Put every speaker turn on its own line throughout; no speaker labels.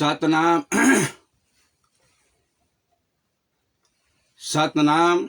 सतनाम सतनाम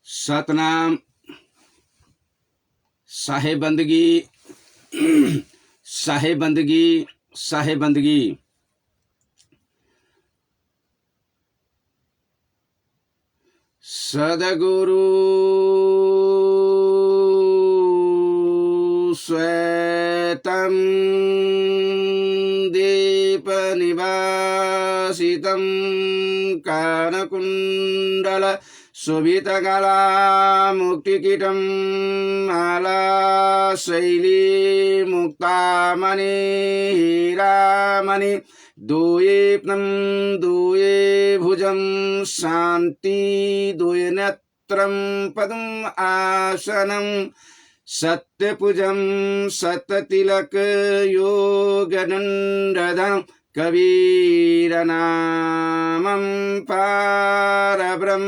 सतनाम साहे बंदगी साहे बंदगी साहे बंदगी। सदगुरु श्वेतं दीप निवासितं कानकुण्डल शोभितकला मुक्तिकीटं माला शैली मुक्तामणि हीरामणि द्वयेप्नं द्वये भुजं शान्ति द्वये नेत्रं पद्म आसनं सत्यपुजं सततिलक योगदण्डधं कबीरनामं पारब्रह्मरूपपिनं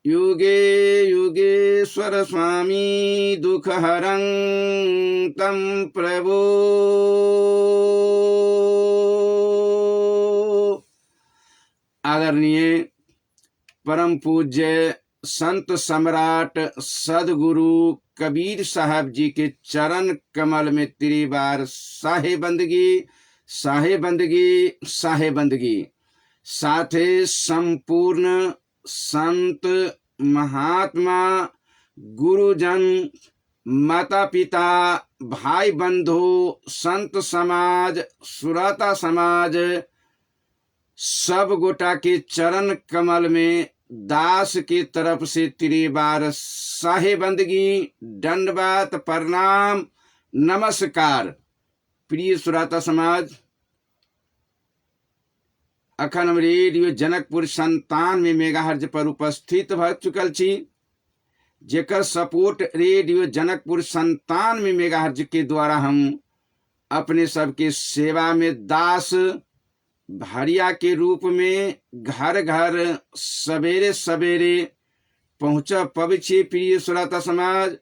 युगे युगेश्वर स्वामी दुःखहरं तं प्रभो। आदरणीय परम पूज्य संत सम्राट सदगुरु कबीर साहब जी के चरण कमल में तेरी बार साहे बंदगी साहे बंदगी साहे बंदगी। साथे संपूर्ण संत महात्मा गुरुजन माता पिता भाई बंधु संत समाज सुराता समाज सब गोटा के चरण कमल में दास की तरफ से तेरी बार साहे बंदगी दंडवत प्रणाम नमस्कार। प्रिय सुराता समाज अखन रेडियो जनकपुर 97 मेगाहर्ज पर उपस्थित भ चुकल छी, जेकर सपोर्ट रेडियो जनकपुर 97 मेगाहर्ज के द्वारा हम अपने सबके सेवा में दास भारिया के रूप में घर घर सवेरे सवेरे पहुँच पब छे। प्रिय श्रोता समाज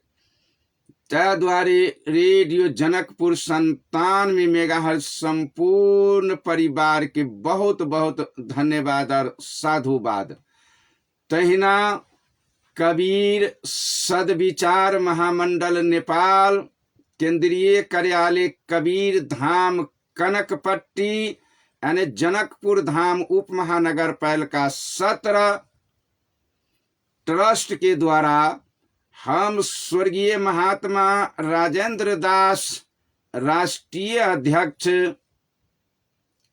द्वारे रेडियो जनकपुर 97 मेगाहर्ज संपूर्ण परिवार के बहुत बहुत धन्यवाद और साधुवाद। तहिना कबीर सदविचार महामंडल नेपाल केंद्रीय कार्यालय कबीर धाम कनकपट्टी यानी जनकपुर धाम उप महानगर पालिका 17 ट्रस्ट के द्वारा हम स्वर्गीय महात्मा राजेंद्र दास राष्ट्रीय अध्यक्ष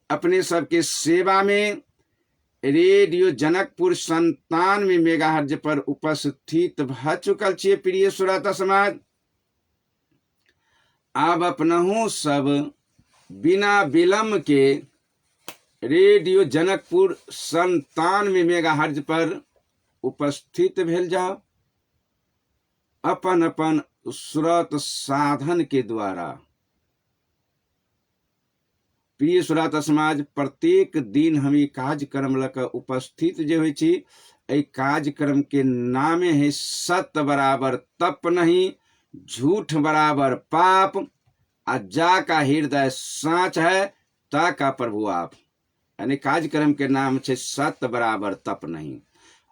अपने सबके सेवा में रेडियो जनकपुर 97 मेगाहर्ज पर उपस्थित भ चुकल छे। प्रिय श्रोता समाज अब अपनहु सब बिना विलम्ब के रेडियो जनकपुर 97 मेगाहर्ज पर उपस्थित भेल जाओ अपन अपन श्रोत साधन के द्वारा। प्रिय श्रोता समाज प्रत्येक दिन हम ई कार्यक्रम लक उपस्थित जे होइ छी, एहि कार्यक्रम के नामे है सत्य बराबर तप नहीं, झूठ बराबर पाप, आ जा का हृदय साँच है ता का प्रभु आप। यानी कार्यक्रम के नाम है सत्य बराबर तप नहीं।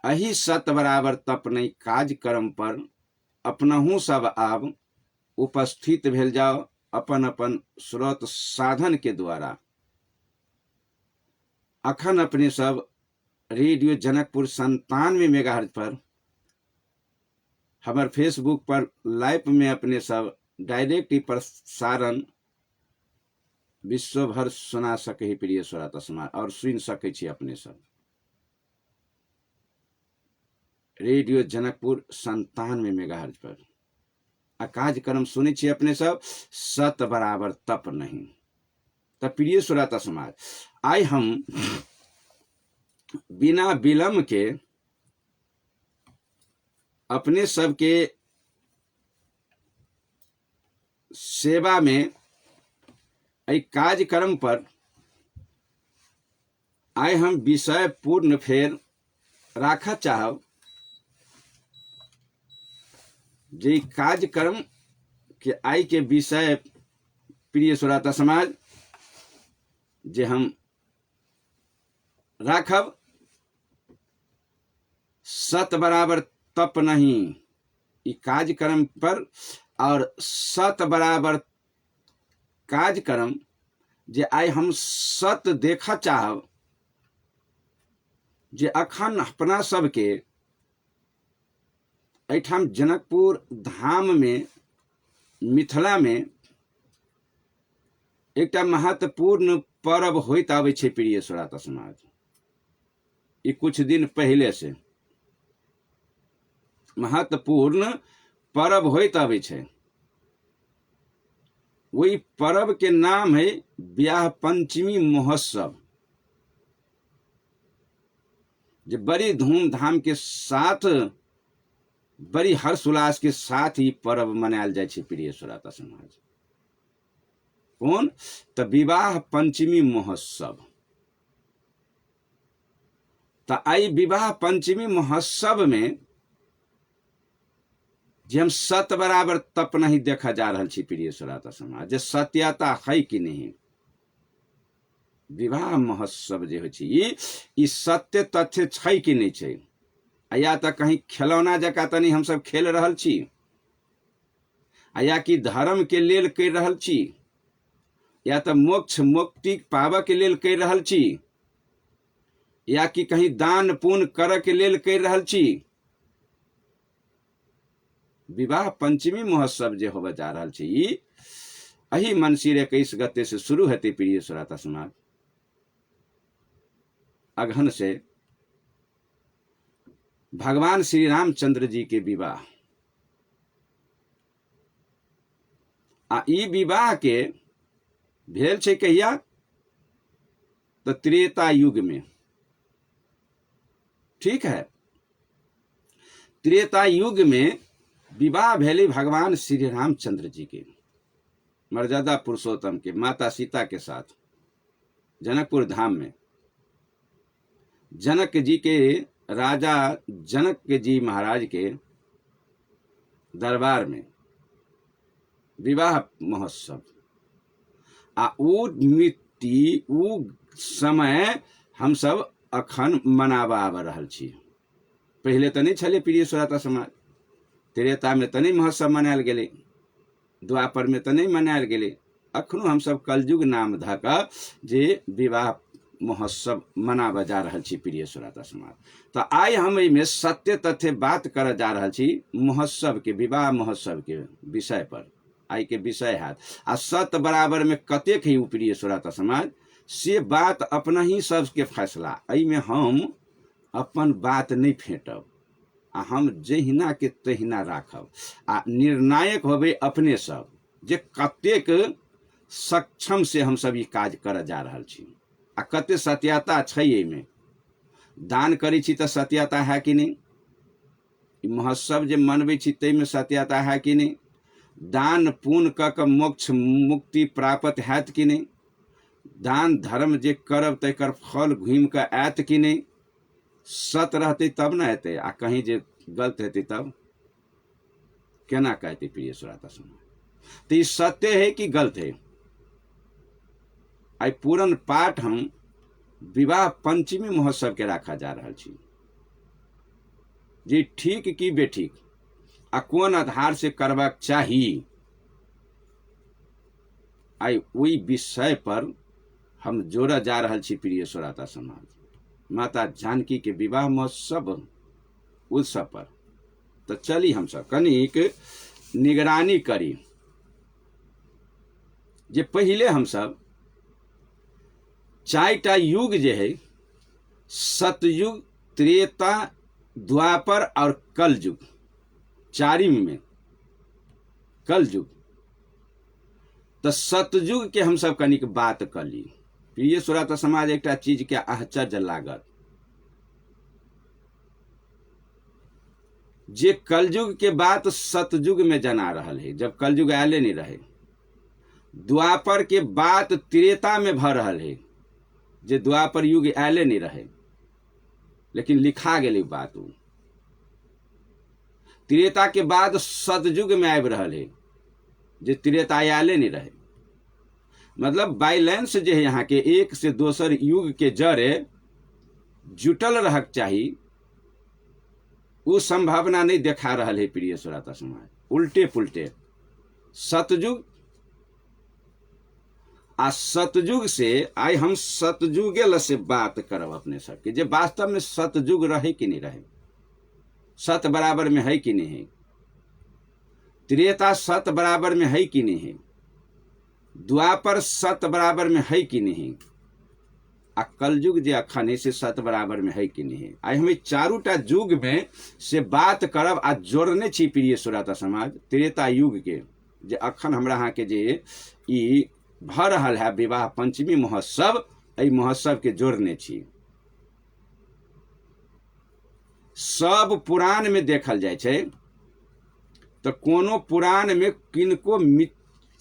अही सत्य बराबर तप नहीं कार्यक्रम पर अपनहु सब आब उपस्थित भेल जाओ अपन अपन स्रोत साधन के द्वारा। अखन अपने सब रेडियो जनकपुर 97 मेगाहर्ट्ज पर हमार फेसबुक पर लाइव में अपने सब डायरेक्ट प्रसारण विश्व भर सुना सके ही प्रिय श्रोता समाज, और सुन सके छी अपने सब रेडियो जनकपुर 97 मेगाहर्ट्ज पर। आ कार्यक्रम सुने छी अपने सब सत बराबर तप नहीं। तो प्रिय श्रोता समाज, आई हम बिना विलंब के अपने सबके सेवा में आई कार्यक्रम पर आई हम विषय पूर्ण फेर राखा चाहब जे कार्यक्रम के आई के विषय प्रिय श्रोता समाज जे हम राखब सत बराबर तप नहीं ई कार्यक्रम पर, और सत बराबर कार्यक्रम जे आई हम सत देखा चाहब जे अखन अपना सबके एठाम जनकपुर धाम में मिथिला में एकटा महत्वपूर्ण पर्व होइत आबै छै प्रिय श्रोता समाज। ई कुछ दिन पहले से महत्वपूर्ण पर्व होइत आबै छै। वही पर्व के नाम है ब्याह पंचमी महोत्सव, जो बड़ी धूमधाम के साथ बड़ी हर्षोल्लास के साथ ही पर्व मनायल जाय छै प्रिय श्रोता समाज। कौन? तो विवाह पंचमी महोत्सव। तो आई विवाह पंचमी महोत्सव में जे हम सत बराबर तप नहीं देखा जा रहा छी प्रिय श्रोता समाज, जे सत्यता है कि नहीं। विवाह महोत्सव जे हो छै ई सत्य तथ्य छै कि नहीं छै, या तो कहीं खिलौना जका तनी हम सब खेल रहल छी, या कि धर्म के लेल कर रहल छी, या तो मोक्ष मुक्ति पाबे के लेल कर रहल छी, या कि कहीं दान पुण्य करे के लेल कर रहल छी। विवाह पंचमी महोत्सव जे होवे जा रहल छै ई अही मनसीर 21 गते से शुरू हेतै प्रिय श्रोता समाज। अगहन से भगवान श्री रामचंद्र जी के विवाह, आ ई विवाह के भेल छै कहिया? तो त्रेता युग में। ठीक है, त्रेता युग में विवाह भेले भगवान श्री रामचंद्र जी के, मर्यादा पुरुषोत्तम के माता सीता के साथ जनकपुर धाम में। जनक जी के राजा जनक जी महाराज के दरबार में विवाह महोत्सव। आ उ मिट्टी उ समय हम सब अखन मनावा आब रहल छी। पहले तो नहीं छले प्रिय श्रोता समाज, त्रेता में तो नहीं महोत्सव मनायल गेले, द्वापर में तो नहीं मनायल गेले, अखनो हम सब कलयुग नाम धक जे विवाह महोत्सव मनावा जा रहल छी प्रिय श्रोता समाज। तो आई हम में सत्य तथ्य बात कर जा रहल छी महोत्सव के, विवाह महोत्सव के विषय पर। आई के विषय है आ सत बराबर में कतेक ही प्रिय श्रोता समाज, से बात अपना ही सबके फैसला। आई में हम अपन बात नहीं फेंटब, आ हम जहिना के तहिना राखब, आ निर्णायक होबे अपने सब जे कतेक सक्षम से हम सब ई काज कर जा रहल छी, आ कते सत्यता छै एहिमे। दान करै छी तऽ सत्यता है कि नहीं? ई महोत्सव जे मनबै छी ताहिमे सत्यता है कि नहीं? दान पुण्य कऽ मोक्ष मुक्ति प्राप्त हैत कि नहीं? दान धर्म जे करब तकर फल घूमि कऽ आयत कि नहीं? सत रहते तब न हेतै, आ कहीं जे गलत हेतै तब केना कहते प्रिय श्रोता समाज। तो ई सत्य है कि गलत है? आई पूरन पाठ हम विवाह पंचमी महोत्सव के रखा जा रहा छी, जे ठीक की बेठीक, आ कोन आधार से करबाक चाही। आई वही विषय पर हम जोड़ा जा रहल छी प्रिय श्रोता समाज, माता जानकी के विवाह महोत्सव उत्सव पर। तो चली हम सब कनिक निगरानी करी जे पहले हम सब 4टा युग जे है, सतयुग, त्रेता, द्वापर और कलयुग, चारिम में कलयुग। तो सतयुग के हम सब कनिक बात कर ली। प्रिय श्रोता समाज, एक चीज के आश्चर्य लागत जे कलयुग के बात सतयुग में जना रहल है, जब कलयुग आले नहीं रहे। द्वापर के बात त्रेता में भ रहल है, जे द्वापर युग आले नहीं रहे, लेकिन लिखा गेल बात। त्रेता के बाद सतयुग में आबि रहल है, जे त्रेता आले नहीं रहे। मतलब बैलेंस जे है यहाँ के एक से दोसर युग के जड़े जुटल रहक चाहिए, वो संभावना नहीं देखा रहल है प्रिय श्रोता समाज। उल्टे पुल्टे सतयुग आ सतयुग से आई हम सतयुगे से बात करब अपने सबके, जे वास्तव में सतयुग रहे कि नहीं रहे, सत बराबर में है कि नहीं है, त्रेता सत बराबर में है कि नहीं है, द्वापर सत बराबर में है कि नहीं है, आ कलयुग जे अखन है से सत बराबर में है कि नहीं है। आई हमें चारूटा युग में से बात करब आ जोड़ने छी प्रिय श्रोता समाज। त्रेता युग के जे अखन हमरा अहाँ के जे ई भ रहल है विवाह पंचमी महोत्सव, एहि महोत्सव के जोड़ने छी। सब पुराण में देखल जाय छे, तो कोनो पुराण में किनको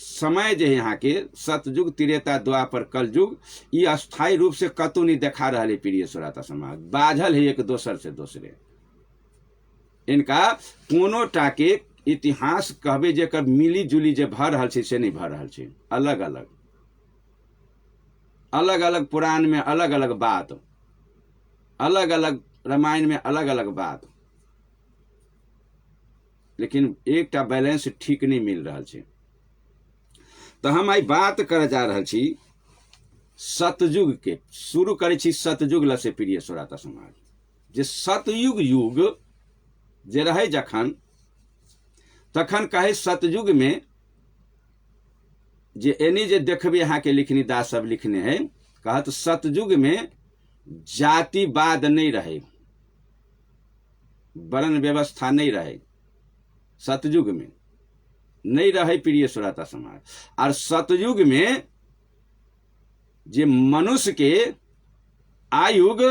समय जे है यहाँ के सतयुग, त्रेता, द्वापर, कलयुग, ये अस्थायी रूप से कतौ नहीं देखा रहा है प्रिय श्रोता समाज। बाझल है एक दोसर से दोसरे। इनका कोनो टाके इतिहास कहबे जे कर मिली जुली जे भ रहल छे से नहीं भ रहल छे। अलग अलग अलग अलग पुराण में अलग अलग बात, अलग अलग रामायण में अलग अलग बात, लेकिन एक बैलेंस ठीक नहीं मिल रहा है। तो हम आई बात कर जा रहा छी सतयुग के। शुरू करे छी सतयुग लसे प्रिय श्रोता समाज। जे सतयुग युग जे रहे जखन, तखन कहे सतयुग में जे एनी जे देखबे यहाँ के लिखनी दास सब लिखने हैं, कहत सतयुग में जातिवाद नहीं रहे, वर्ण व्यवस्था नहीं रहे, सतयुग में नहीं रहे प्रिय श्रोता समाज। और सतयुग में जे मनुष्य के आयुग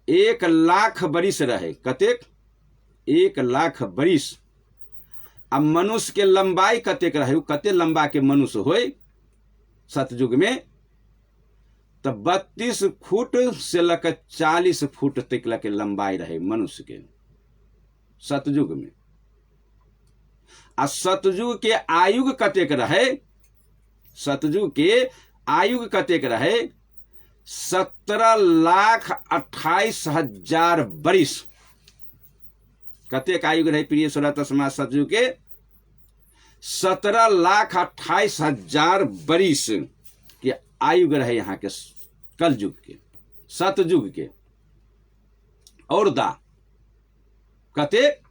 1,00,000 बरिस रहे। कतेक? 1,00,000 बरिस। अब मनुष्य के लंबाई कतेक रहे, कते लंबा के मनुष्य होय सतयुग में? तो 32 फुट से लेकर 40 फुट तक के लंबाई रहे मनुष्य के सतयुग में। आ सतयुग के आयुग कतेक रहे? सतयुग के आयुग कतेक रहे? 17,28,000 बरिस। कतेक आयुग रहे प्रिय श्रोता समाज सतयुग के? 17,28,000 बरिस के आयुग रहे यहाँ के कलयुग के, सतयुग के। और दा कतेक?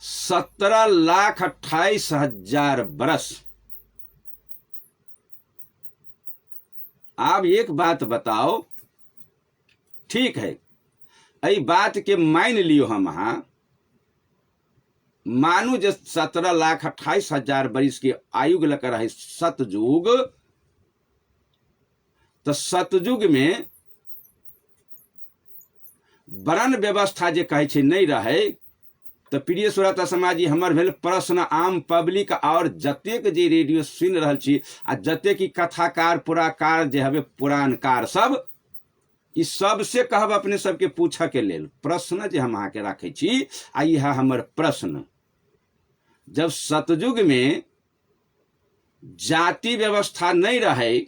17,28,000 बरस। अब एक बात बताओ, ठीक है, यही बात के मान लियो हम यहाँ, मानू जो 17,28,000 बरिस के आयुग लेकर है सतयुग, तो सतयुग में वर्ण व्यवस्था जे कहे छे नहीं रहे। तो प्रिय श्रोता समाज, हमर भेल प्रश्न आम पब्लिक और जतेक जे रेडियो सुन रहल छी आ जतेक की कथाकार पुराकार जे हवे पुराणकार सब, इस सब से कहब अपने सबके पूछे के लेल प्रश्न जे हम अहाँ के राखे छी। आ यह हमर प्रश्न, जब सतयुग में जाति व्यवस्था नहीं रहे,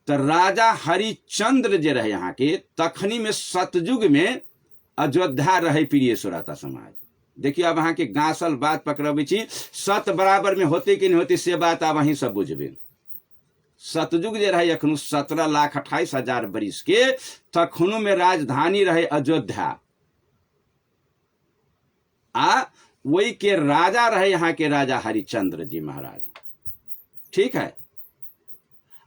तो राजा हरिश्चंद्र जे रहे यहाँ के, तखनी में सतयुग में अयोध्या रहे प्रिय श्रोता समाज। देखिए अब अहाँ के गाँसल बात पकड़बे छी, सत बराबर में होते कि नहीं होते से बात अब अहीं सब बुझबे। सतयुग जे रहे अखनु 17,28,000 बरिस के, तखनु में राजधानी रहे अयोध्या, आ वही के राजा रहे यहाँ के राजा हरिश्चंद्र जी महाराज। ठीक है,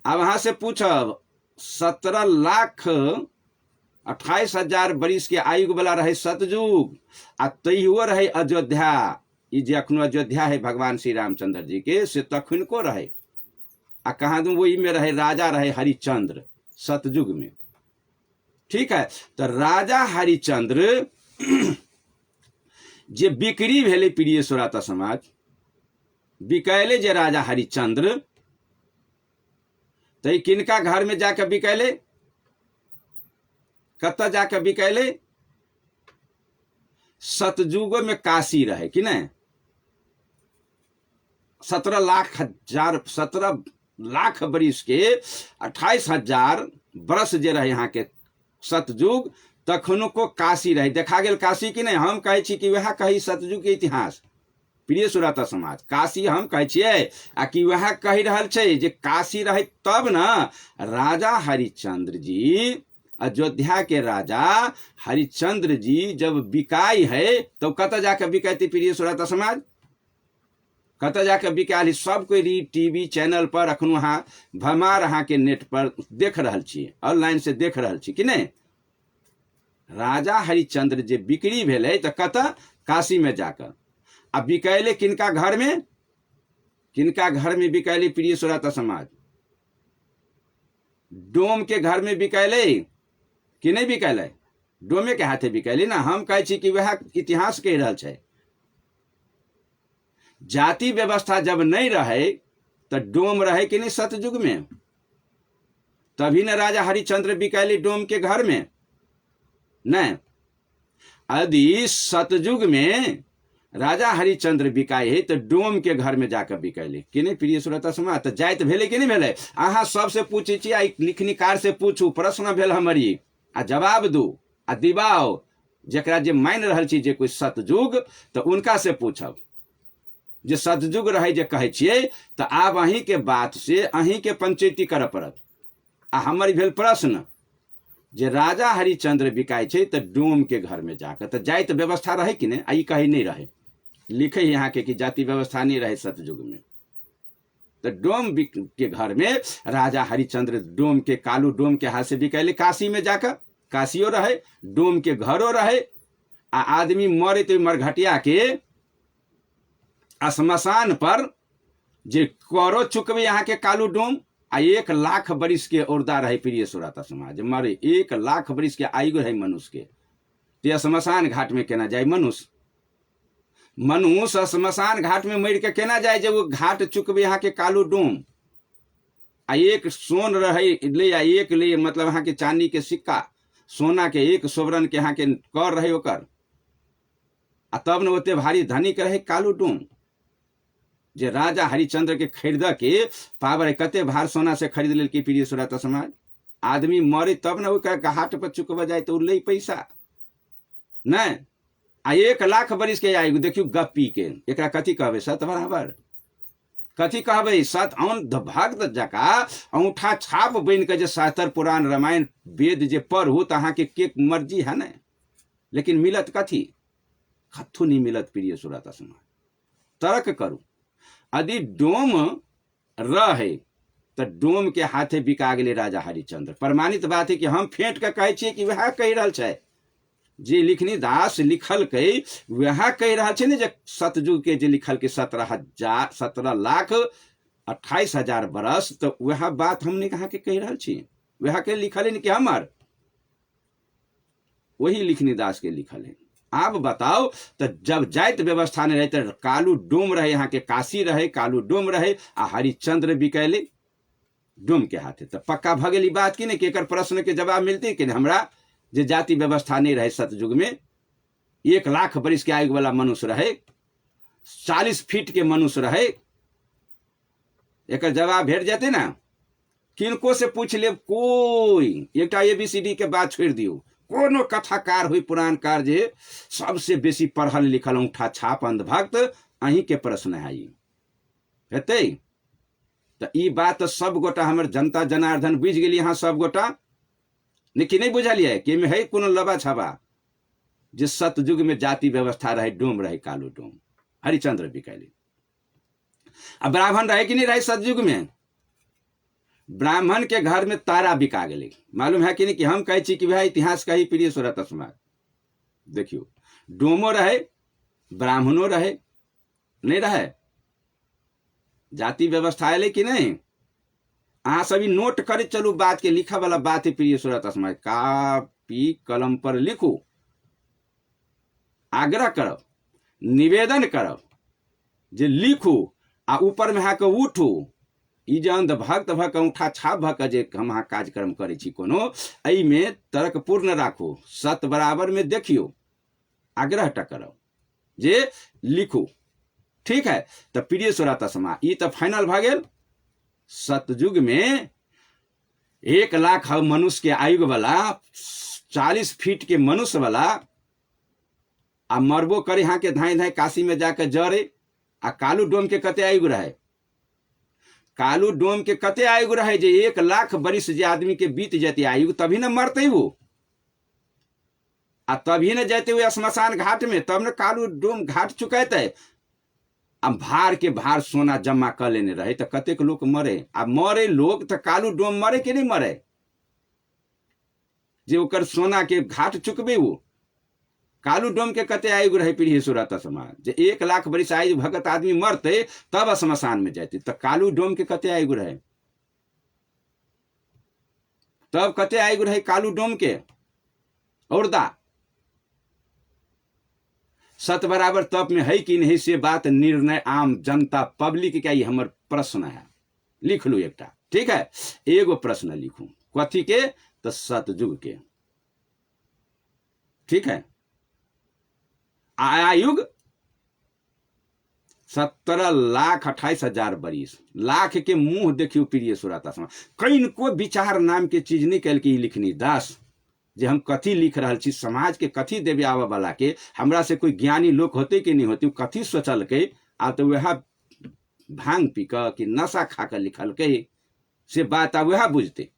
अब वहां से पूछब 17,28,000 बरिस के आयु वाला रहे सतयुग, आ तैयो रहे अयोध्या। ई जे अखनो अयोध्या है भगवान श्री रामचंद्र जी के, से तखन को रहे। आ कहा दूं वही में रहे राजा रहे हरिश्चंद्र सतयुग में। ठीक है, तो राजा हरिश्चंद्र जे बिक्री भेले प्रिय श्रोता समाज, बिकैले जे राजा हरिश्चंद्र, तो किनका घर में जाकर बिकैले, कत जाकर बिकैले? सतयुग में काशी रहे कि नहीं, 17 लाख बरिस के 28,000 बरस जे रहे यहाँ के सतयुग, तखनो को काशी रहे। देखा गेल काशी कि नहीं? हम कहे छी कि वह कही सतयुग के इतिहास प्रिय श्रोता समाज, काशी हम कहे छियै, आ कि वह कही रहल छै जे काशी रहे। तब न राजा हरिश्चंद्र जी, अयोध्या के राजा हरिश्चंद्र जी जब बिकाई है, तो कत जाकर बिकाती प्रिय श्रोता समाज? कत जाकर बिकाली? सब कोई टीवी चैनल पर अखन वहाँ भमार अहाँ के नेट पर देख रहल छी, ऑनलाइन से देख रहल छी कि नहीं? राजा हरिश्चंद्र जे बिक्री भेले तो कत? काशी में जाकर। अब बिकैले किनका घर में? किनका घर में बिकैले प्रिय श्रोता समाज? डोम के घर में बिकैले कि नहीं बिकैले? डोमे के हाथे बिकैले ना। हम कहे छी कि वह इतिहास कह रहल छै। जाति व्यवस्था जब नहीं रहे तो डोम रहे कि नहीं सतयुग में? तभी न राजा हरिश्चंद्र बिकैले डोम के घर में। नहीं, यदि सतयुग में राजा हरिश्चंद्र बिकाई है तो डोम के घर में जाकर बिकैले कि नहीं प्रिय श्रोता समाज? तो जाइत भेले कि नहीं भेले? अहाँ सबसे पूछे छी, लिखनिकार से पूछू, प्रश्न भेल हमारी, आ जवाब दू, आ दिवाओ। जकरा जे मान रहल छी जे कोई सतयुग, तो उनका से पूछब जे सतयुग रहे जे कहे छियै, तो आब अहीं के बात से अहीं के पंचायती करऽ पड़त। आ हमर भेल प्रश्न जे राजा हरिश्चंद्र बिकाई छै तो डोम के घर में जाकर, तो जाति व्यवस्था रहे कि नहीं? आई कही नहीं रहे, लिखे यहाँ के कि जाति व्यवस्था नहीं रहे सतयुग में। तो डोम के घर में राजा हरिश्चंद्र डोम के, कालू डोम के हाथ से बिकैले काशी में जाकर। काशियो रहे, डोम के घरों रहे, आ आदमी मरे तो मरघटिया के श्मशान पर जे करो चुकवे यहाँ के कालू डोम, आ 1 लाख बरिस के औरदा रहे प्रिय श्रोता समाज। मरे 1 लाख बरिस के आयु है मनुष्य के, तो श्मशान घाट में केना जाए मनुष्य? मनुष्य श्मशान घाट में मर के केना जाए जब वो घाट चुकवे यहाँ के कालू डोम? आ 1 सोन रहे ले, या 1 ले मतलब यहाँ के चांदी के सिक्का, सोना के 1 सोवरन के यहाँ के कर रहे ओकर, आ तब न ओते भारी धनिक रहे कालू डोम। जे राजा हरिश्चंद्र के खरीद के पावर कते भार सोना से खरीद लेल की प्रिय श्रोता समाज? आदमी मरे तब न ओकर घाट पर चुकवा जाए तो ले पैसा नहीं। आ 1 लाख बरिस के आयु देखियो गप्पी के, एकरा कथी कहबे? सत बराबर कथी कहबे? सत अंध भक्त जका औंठा छाप बन के जे शास्त्र पुराण रामायण वेद जे पढ़ू तो अहाँ के मर्जी है न, लेकिन मिलत कथी? कथू नहीं मिलत प्रिय श्रोता समाज। तर्क करू, यदि डोम रहे तो डोम के हाथे बिका गेले राजा हरिश्चंद्र। प्रमाणित बात है कि हम फेंट के कहे छियै कि वह कह रहल छै, जे लिखनी दास लिखल के वह कह रहल छै ने, जे सतयुग के जे लिखल के 17,28,000 बरस, तो वह बात हमने कहा के कह रहल छी। वह के लिखल है कि हमर वही लिखनी दास के लिखल है। आप बताओ, तो जब जाति व्यवस्था नहीं रहे तो कालू डोम रहे, यहाँ के काशी रहे, कालू डोम रहे, आ हरिश्चंद्र बिकैले डोम के हाथे, तो पक्का भगेली बात की नहीं कि एकर प्रश्न के जवाब मिलते कि हमरा जे जाति व्यवस्था नहीं रहे सतयुग में, 1 लाख बरिस के आयु वाला मनुष्य रहे, 40 फीट के मनुष्य रहे, एकर जवाब भेट जाते ना। किनको से पूछ ले, कोई एकटा ABCD के बात छोड़ दियो, कोनो कथाकार हुई पुराणकार जे सबसे बेसी पढ़ल लिखल औंठा छाप अंधभक्त, अहीं के प्रश्न है हेते? तो ई बात सब गोटा हमर जनता जनार्दन बुझ गेली यहाँ सब गोटा लेकिन नहीं बुझलिए कि में है कोनो लबा छबा जे सतयुग में जाति व्यवस्था रहे, डोम रहे, कालू डोम हरिचंद्र बिकैली। अब ब्राह्मण रहे कि नहीं रहे सतयुग में? ब्राह्मण के घर में तारा बिका गए, मालूम है कि नहीं? कि हम कहे कि भाई इतिहास कही प्रिय सुरत समाज, देखियो डोमो रहे, ब्राह्मणों रहे, नहीं रहे, जाति व्यवस्था है कि नहीं? अहाँ सभी नोट करे चलू बात के, लिखा वाला बात है प्रिय सुरत समाज, कापी कलम पर लिखू, आग्रह करब, निवेदन करब जे लिखू आ ऊपर में हाके उठू। ई जे अंध भक्त भक अंगूठा छाप भक जे हम अहाँ कार्यक्रम करे छी कोनो, एहि में तर्क पूर्ण राखू, सत बराबर में देखियो, आग्रह टा करब जे लिखू, ठीक है? तो प्रिय सुरत समाज ई तो फाइनल भ गेल। सतयुग में 1 लाख मनुष्य के आयु वाला, 40 फीट के मनुष्य वाला आ मरबो करे यहाँ के धाई धाई काशी में जाकर जरे। आ कालू डोम के कते आयु रहे? कालू डोम के कते आयु रहे जे 1 लाख बरिस जे आदमी के बीत जाती आयु, तभी न मरते वो, आ तभी न जाते हुए श्मशान घाट में, तब न कालू डोम घाट चुकैते। अब भार के भार सोना जमा कर लेने रहे तो कतेक लोग मरे। अब मरे लोग तो कालू डोम मरे कि नहीं मरे? जे ओकर सोना के घाट चुकबे वो कालू डोम के कते आयु रहे प्रिय सुरत समाज? जे 1 लाख बरिस आयु भगत आदमी मरते तब श्मशान में जाते, तो कालू डोम के कते आयु रहे? तब कते आयु रहे कालू डोम के? और दा सत बराबर तप में है कि नहीं से बात निर्णय आम जनता पब्लिक का ही हमर प्रश्न है। लिख लू एकटा, ठीक है? एगो प्रश्न लिखू, कथी के? तो सतयुग के, ठीक है? आयुग 17,28,000 बरिस। लाख के मुंह देखियो प्रिय सुरत समाज, कहीं को विचार नाम के चीज नहीं कल के लिखनी दास, जे हम कथी लिख रहा छी, समाज के कथी देवे आवे वाला के, हमरा से कोई ज्ञानी लोग होते कि नहीं होते, कथी सोचल के? आ तो वह भांग पी कर कि नशा खा कर लिखल के से बात आ वह बुझते।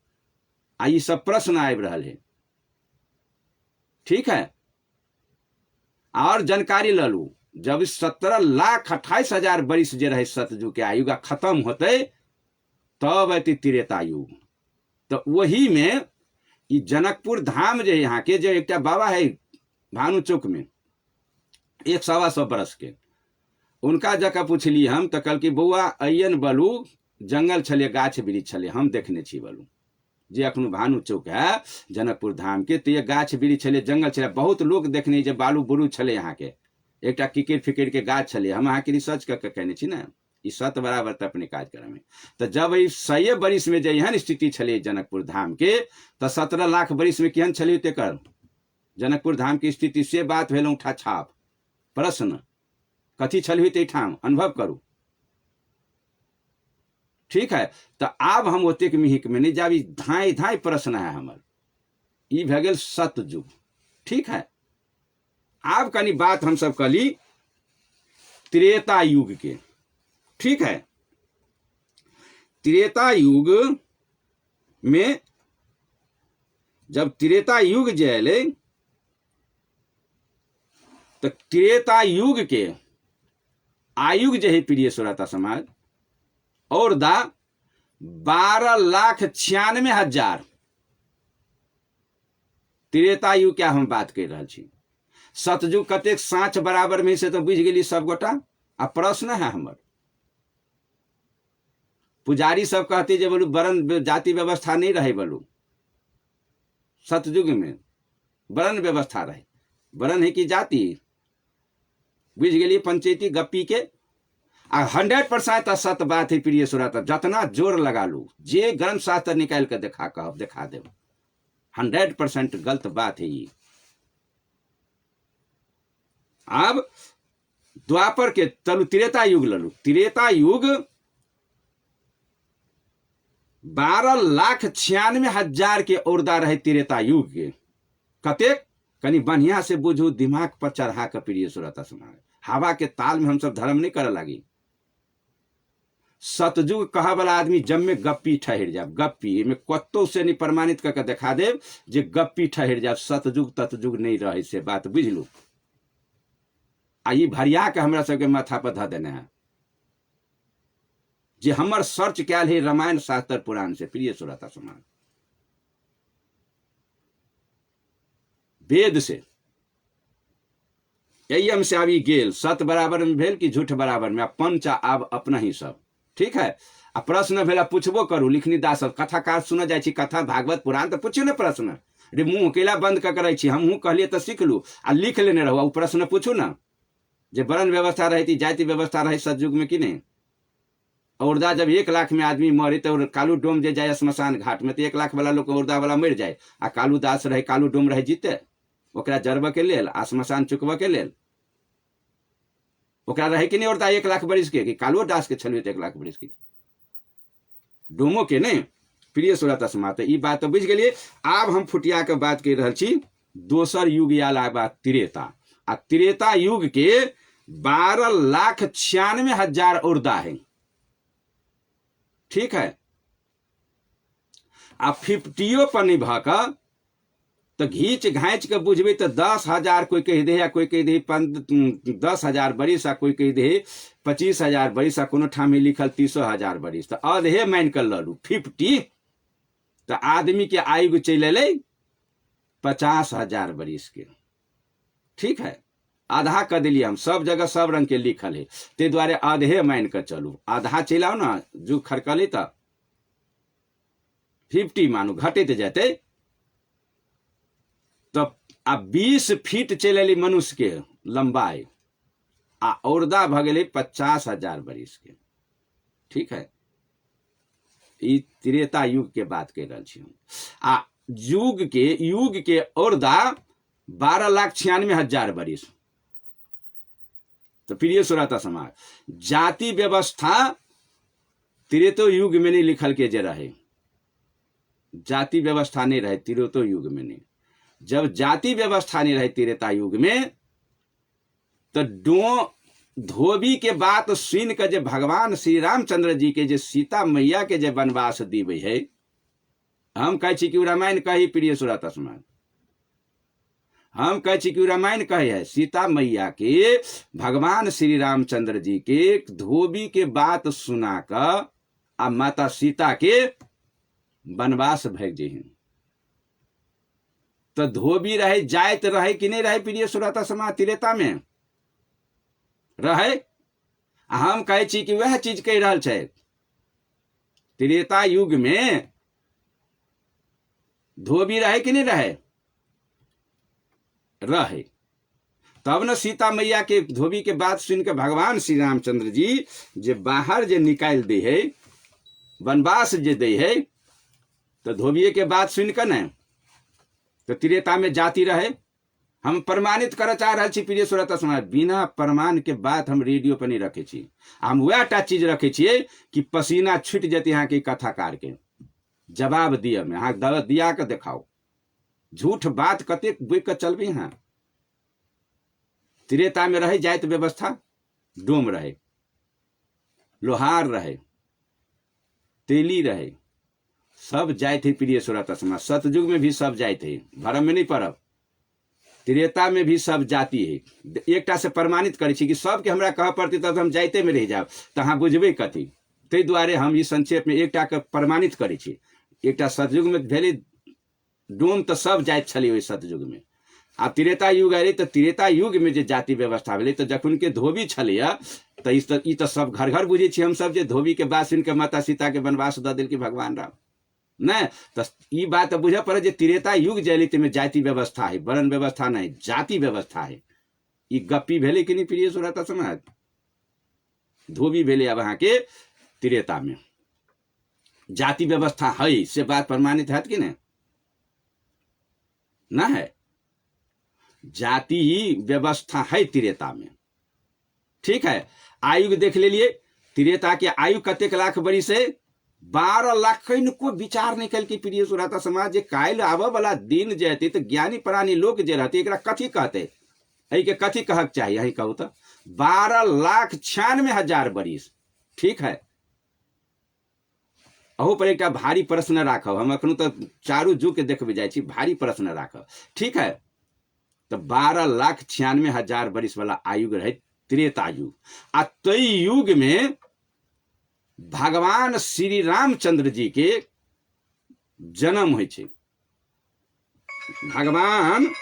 आ ये सब प्रश्न आबि रहा है, ठीक है? और जानकारी ललू, जब 17,28,000 बरिस जे रहे सतयुग के आयु खत्म होते तब अति त्रेता युग। तो वही में ई जनकपुर धाम जे यहाँ के जो एक बाबा है भानु चौक में, 100-125 बरस के, उनका जगह पूछली हम तो कल की बउआ अयन बलू जंगल छले, गाछ वृक्ष छले, हम देखने छी बलू जे अखनो भानु चौक है जनकपुर धाम के, तो ये गाछ वृक्ष छले, जंगल छले, बहुत लोग देखने जे बालू बुरू छले यहाँ के, एक किकिर फिकिर के गाछ छले। हम अहाँ के रिसर्च करके कहने छी ना, ई सत बराबर त अपने कार्यक्रम में। तो जब ई 100 बरिस में जे एहन स्थिति छले जनकपुर धाम के, तो 17 लाख बरिस में केहन छले तेकर जनकपुर धाम की स्थिति? से बात भेल उठा छाप प्रश्न, कथी छल हुई तेठाम अनुभव करू, ठीक है? तो आब हम ओतेक मिहिक में नहीं जाबी, धाई धाई प्रश्न है हमर। ई भे गेल सतयुग, ठीक है? आब कनी बात हम सब कली त्रेता युग के, ठीक है? त्रेता युग में जब त्रेता युग जे अले, तो त्रेता युग के आयुग जे है प्रिय सुरता समाज, और दा 12,96,000 त्रेता युग क्या हम बात कर रहा छी। सतयुग कतेक साँच बराबर में से तो बुझ गेली सब गोटा। आ प्रश्न है हमर, पुजारी सब कहते जे बोलू वर्ण जाति व्यवस्था नहीं रहे, बोलू सतयुग में वर्ण व्यवस्था रहे, वर्ण है कि जाति, बुझ गेली पंचायती गप्पी के। आ 100% सत बात है प्रिय सुरता, जतना जोर लगा लू, जे ग्रंथ शास्त्र निकाल के देखा कहब देखा देव, 100% गलत बात है ये। अब द्वापर के तलु त्रेता युग ललू, त्रेता युग 12,96,000 के औरदा रहे त्रेता युग के। कतेक कनी बढ़िया से बुझू, दिमाग पर चढ़ा के प्रिय सुरता समाज, हवा के ताल में हम सब धर्म नहीं करे लगी। सतयुग कहा वाला आदमी जब में गप्पी ठहर जाए, गप्पी में कत्तो से नहीं प्रमाणित करके दिखा दे जे गप्पी ठहर जाए, सतयुग ततयुग नहीं रहे से बात बुझ लू। आई भरिया के हमरा सबके माथा पर ध देने है जे हमर सर्च क्या है रामायण शास्त्र पुराण से, प्रिय श्रोता समाज, वेद से यम से आबी गेल, सत बराबर में भेल कि झूठ बराबर में, पंच आब अपना ही सब। ठीक है, आ प्रश्न भेला पूछबो करू, लिखनी दास कथाकार सुन जाइ छी, कथा भागवत पुराण तो पूछियो ने प्रश्न, रे मुंह अकेला बंद कर करे छी, हमहूँ कहलिए तो सीख लू आ लिख लेने रहू, आ प्रश्न पूछू ना जे वर्ण व्यवस्था रही जाति व्यवस्था रही सतयुग में कि नहीं। औरदा जब 1 लाख में आदमी मरे तो कालू डोम जे जाए स्मशान घाट में तो 1 लाख वाला लोग औरदा वाला मर जाए, आ कालू दास रहे, कालू डोम रहे जीते, ओकरा जरब के लेल आ स्मशान चुकब के लेल ओकरा रहे कि नहीं औरदा 1 लाख बरिस के, कि कालू दास के छलिए 1 लाख बरिस के डोमो के नहीं। प्रिय श्रोता समाज, ई बात तो बुझ गेलिए। आब हम फुटिया के बात कर रहा छी, दोसर युग आला बात त्रेता, आ त्रेता युग के 12,96,000 औरदा है। ठीक है, आ 50 पर नहीं भक तो घींच घाँच के बुझबे तो 10,000 कोई कह दे, या कोई कह दे 10,000 बरिस, आ कोई कह दे 25,000 बरिस, आ कोनो ठाम लिखल 30,000 बरिस, तो अधे मान कर लू 50, तो आदमी के आयु चल अल 50,000 बरिस के। ठीक है, आधा कर दिलिए हम, सब जगह सब रंग के लिखल है, ते द्वारे आधे मान कर चलू, आधा चलाओ ना जो खड़कले तो 50 मानू, घटते जाते तो आ 20 फीट चल अली मनुष्य के लंबाई, आ औरदा भ गए 50,000 बरिस के। ठीक है, ई त्रेता युग के बात कह रहा छी। आ युग के औरदा 12,96,000 बरिस। तो प्रिय श्रोता समाज, जाति व्यवस्था त्रेतो युग में नहीं लिखल के जे रहे, जाति व्यवस्था नहीं रहे त्रेतो युग में नहीं। जब जाति व्यवस्था नहीं रहे त्रेता युग में, तो धोबी के बात सुन के जे भगवान श्री रामचंद्र जी के जे सीता मैया के जे वनवास दीबे है, हम कहे छी कि रामायण कही, प्रिय श्रोता समाज, हम कहे छी कि रामायण कहे है, सीता मैया के भगवान श्री रामचंद्र जी के धोबी के बात सुना कर आ माता सीता के वनवास भाग जे, तो धोबी रहे जायत रहे कि नहीं रहे, प्रिय श्रोता समाज, त्रेता में रहे। हम कहे छी कि वह चीज कह रहा है, त्रेता युग में धोबी रहे कि नहीं रहे, रहे। तब न सीता मैया के धोबी के बात सुन के भगवान श्री रामचंद्र जी जे बाहर जे निकाल दे है, वनवास जे दे है, तो धोबिये के बात सुन के न तो त्रेता में जाति रहे। हम प्रमाणित कर चाह रहा छी, प्रिय श्रोता समाज, बिना प्रमाण के बात हम रेडियो पर नहीं रखे छी, हम वह टा चीज रखे छिए कि पसीना छूट जाते यहाँ के कथाकार के जवाब दिए में, हाँ दिया के दिखाओ, झूठ बात कते बुक के चलबे। हाँ, त्रेता में रहे जाति व्यवस्था, डोम रहे, लोहार रहे, तेली रहे, सब जाति। प्रिय श्रोता समाज, सतयुग में भी सब जाति है, भरम में नहीं पड़ब, त्रेता में भी सब जाति है। एकटा से प्रमाणित करे छी कि सबके हमरा कह पड़ती तब हम जाइते में रह जाब, तो अहाँ बुझबे कथी। ताहि दुआरे हम ई संक्षेप में एकटा के प्रमाणित करे छी। एकटा सतयुग में भेले डोम, तो सब जाति छली ओहि सतयुग में, आ त्रेता युग अरे तो त्रेता युग में जे जाति व्यवस्था भेले, तो जखन के धोबी छलिए तो ई तो सब घर घर बुझे छी हम सब, जे धोबी के बात सुन के माता सीता के वनवास द देलकै भगवान राम। नहीं तो ई बात बुझे पड़े जे त्रेता युग जैलित में जाति व्यवस्था है, वर्ण व्यवस्था नहीं, जाति व्यवस्था है। ई गप्पी भेले कि नहीं, प्रिय श्रोता समाज, धोबी भेले अब अहाँ के त्रेता में जाति व्यवस्था है, से बात प्रमाणित है कि नहीं, ना है, जाति व्यवस्था है त्रेता में। ठीक है, आयु देख ले लिए, त्रेता के आयु कतेक लाख बरिस है, 12 लाख को विचार नहीं कल की प्रिय श्रोता समाज, जे काल आबे वाला दिन जे हेतै तो ज्ञानी प्राणी लोग जे रहते एकरा कथी कहते, एहि के कथी कहक चाहिए, अही कहू तो 12,96,000 बरिस। ठीक है, अहू पर एक भारी प्रश्न राखब, हम अखन तो चारू जुग के देखबे जाइ छी, भारी प्रश्न राखब। ठीक है, तो 12,96,000 बरिस वाला आयु रहे त्रेता युग। आ तई युग में भगवान श्री रामचंद्र जी के जन्म होइ छै। भगवान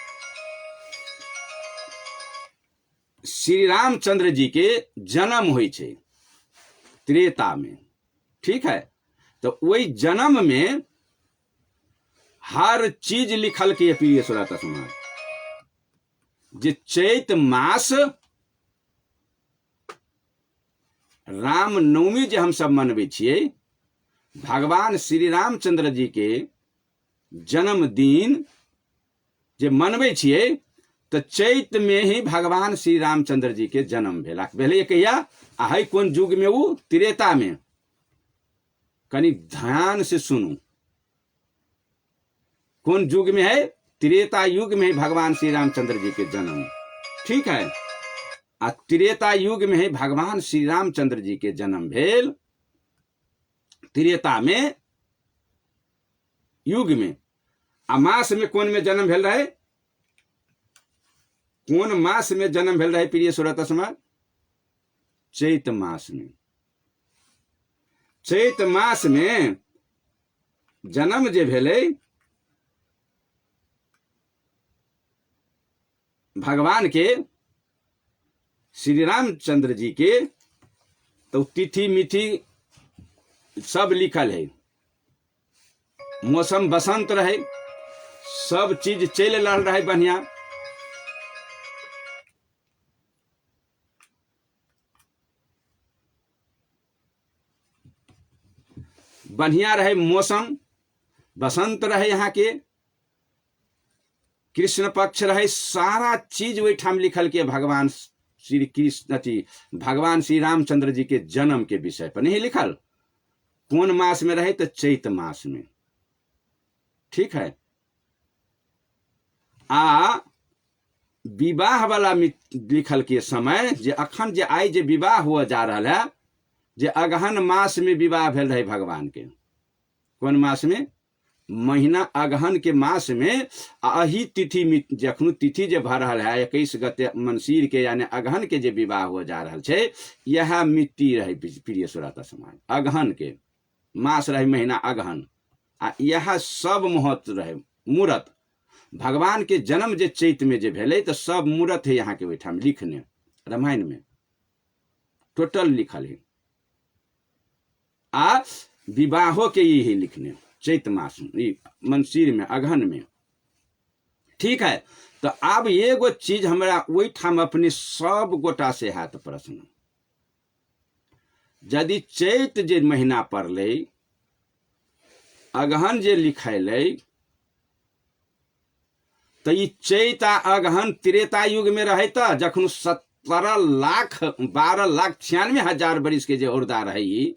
श्री रामचंद्र जी के जन्म होइ छै त्रेता में। ठीक है, तो वही जन्म में हर चीज लिखल के प्रिय श्रोता समाज, जे चैत मास रामनवमी जे हम सब मनबै छियै, भगवान श्री रामचंद्र जी के जन्मदिन जे मनबै छियै, तो चैत में ही भगवान श्री रामचंद्र जी के जन्म भेलै। कहिया? है कौन युग में? वो त्रेता में। कनी ध्यान से सुनू, कौन युग में है? त्रेता युग में ही भगवान श्री रामचंद्र जी के जन्म। ठीक है, आ त्रेता युग में ही भगवान श्री रामचंद्र जी के जन्म भेल त्रेता में युग में। आ मास में कौन में जन्म भेल रहे? कौन मास में जन्म भेल रहे प्रिय श्रोता समाज? चैत मास में। चैत मास में जन्म जे भेलै भगवान के श्री रामचंद्र जी के, तो तिथि मिथि सब लिखल है। मौसम बसंत रहे, सब चीज चल रहल रहे बढ़िया। बढ़िया रहे मौसम, बसंत रहे, यहाँ के कृष्ण पक्ष रहे, सारा चीज वही ठाम लिखल के भगवान श्री कृष्ण अथी भगवान श्री रामचंद्र जी के जन्म के विषय पर नहीं लिखल। कौन मास में रहे? तो चैत मास में। ठीक है, आ विवाह वाला लिखल के समय जे अखन जे आई जे विवाह हुआ जा रहा है, जे अगहन मास में विवाह भेल रहे भगवान के। कौन मास में? महीना अगहन के मास में। अही तिथि में जखन तिथि जे भर रहा है 21 गते मनसीर के, यानी अगहन के जे विवाह हो जा रहा है, यह मिट्टी रहे प्रिय श्रोता समाज। अगहन के मास रहे, महीना अगहन, आ यह सब महत्व रहे मूर्त। भगवान के जन्म जे चैत में जे भेले, तो सब मूर्त है यहाँ के ओहिठाम लिखने, रामायण में टोटल लिखल है। आ विवाहों के यही लिखने चैत मास में, मनसीर में, अगहन में। ठीक है, तो अब एगो चीज हमरा वही ठाम अपने सब गोटा से हाथ प्रश्न, यदि चैत जे महीना पड़ले, अगहन जे लिखैले, तो ये चैत आ अगहन त्रेता युग में रहे, तो जखन 12,96,000 बरिस के जे औरदा रहे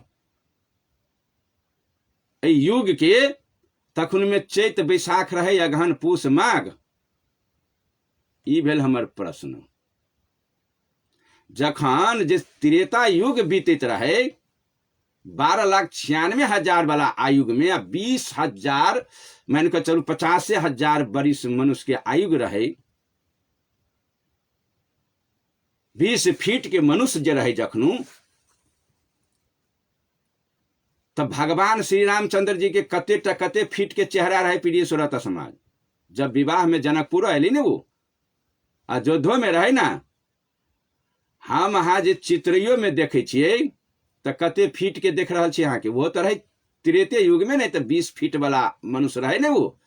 युग के, तखन में चैत बैसाख रहे, अगहन पूस माघ। ई भेल हमर प्रश्न। जखन जे त्रेता युग बीतैत रहे 12,96,000 वाला आयु में, 20,000 मान के चलू 50,000 बरिस मनुष्य के आयु रहे, 20 फीट के मनुष्य जे रहे जखनू, तब भगवान श्री रामचंद्र जी के कते फीट के चेहरा रहे प्रिय श्रोता समाज। जब विवाह में जनकपुर अली ने, वो अयोध्या में रहे ना, हम अहाँ जे चित्रियो में देखे छियै, तो कते फीट के देख रहा छे यहाँ के, वो तो रहे त्रेते युग में, नहीं तो 20 फीट वाला मनुष्य रहे ना, वो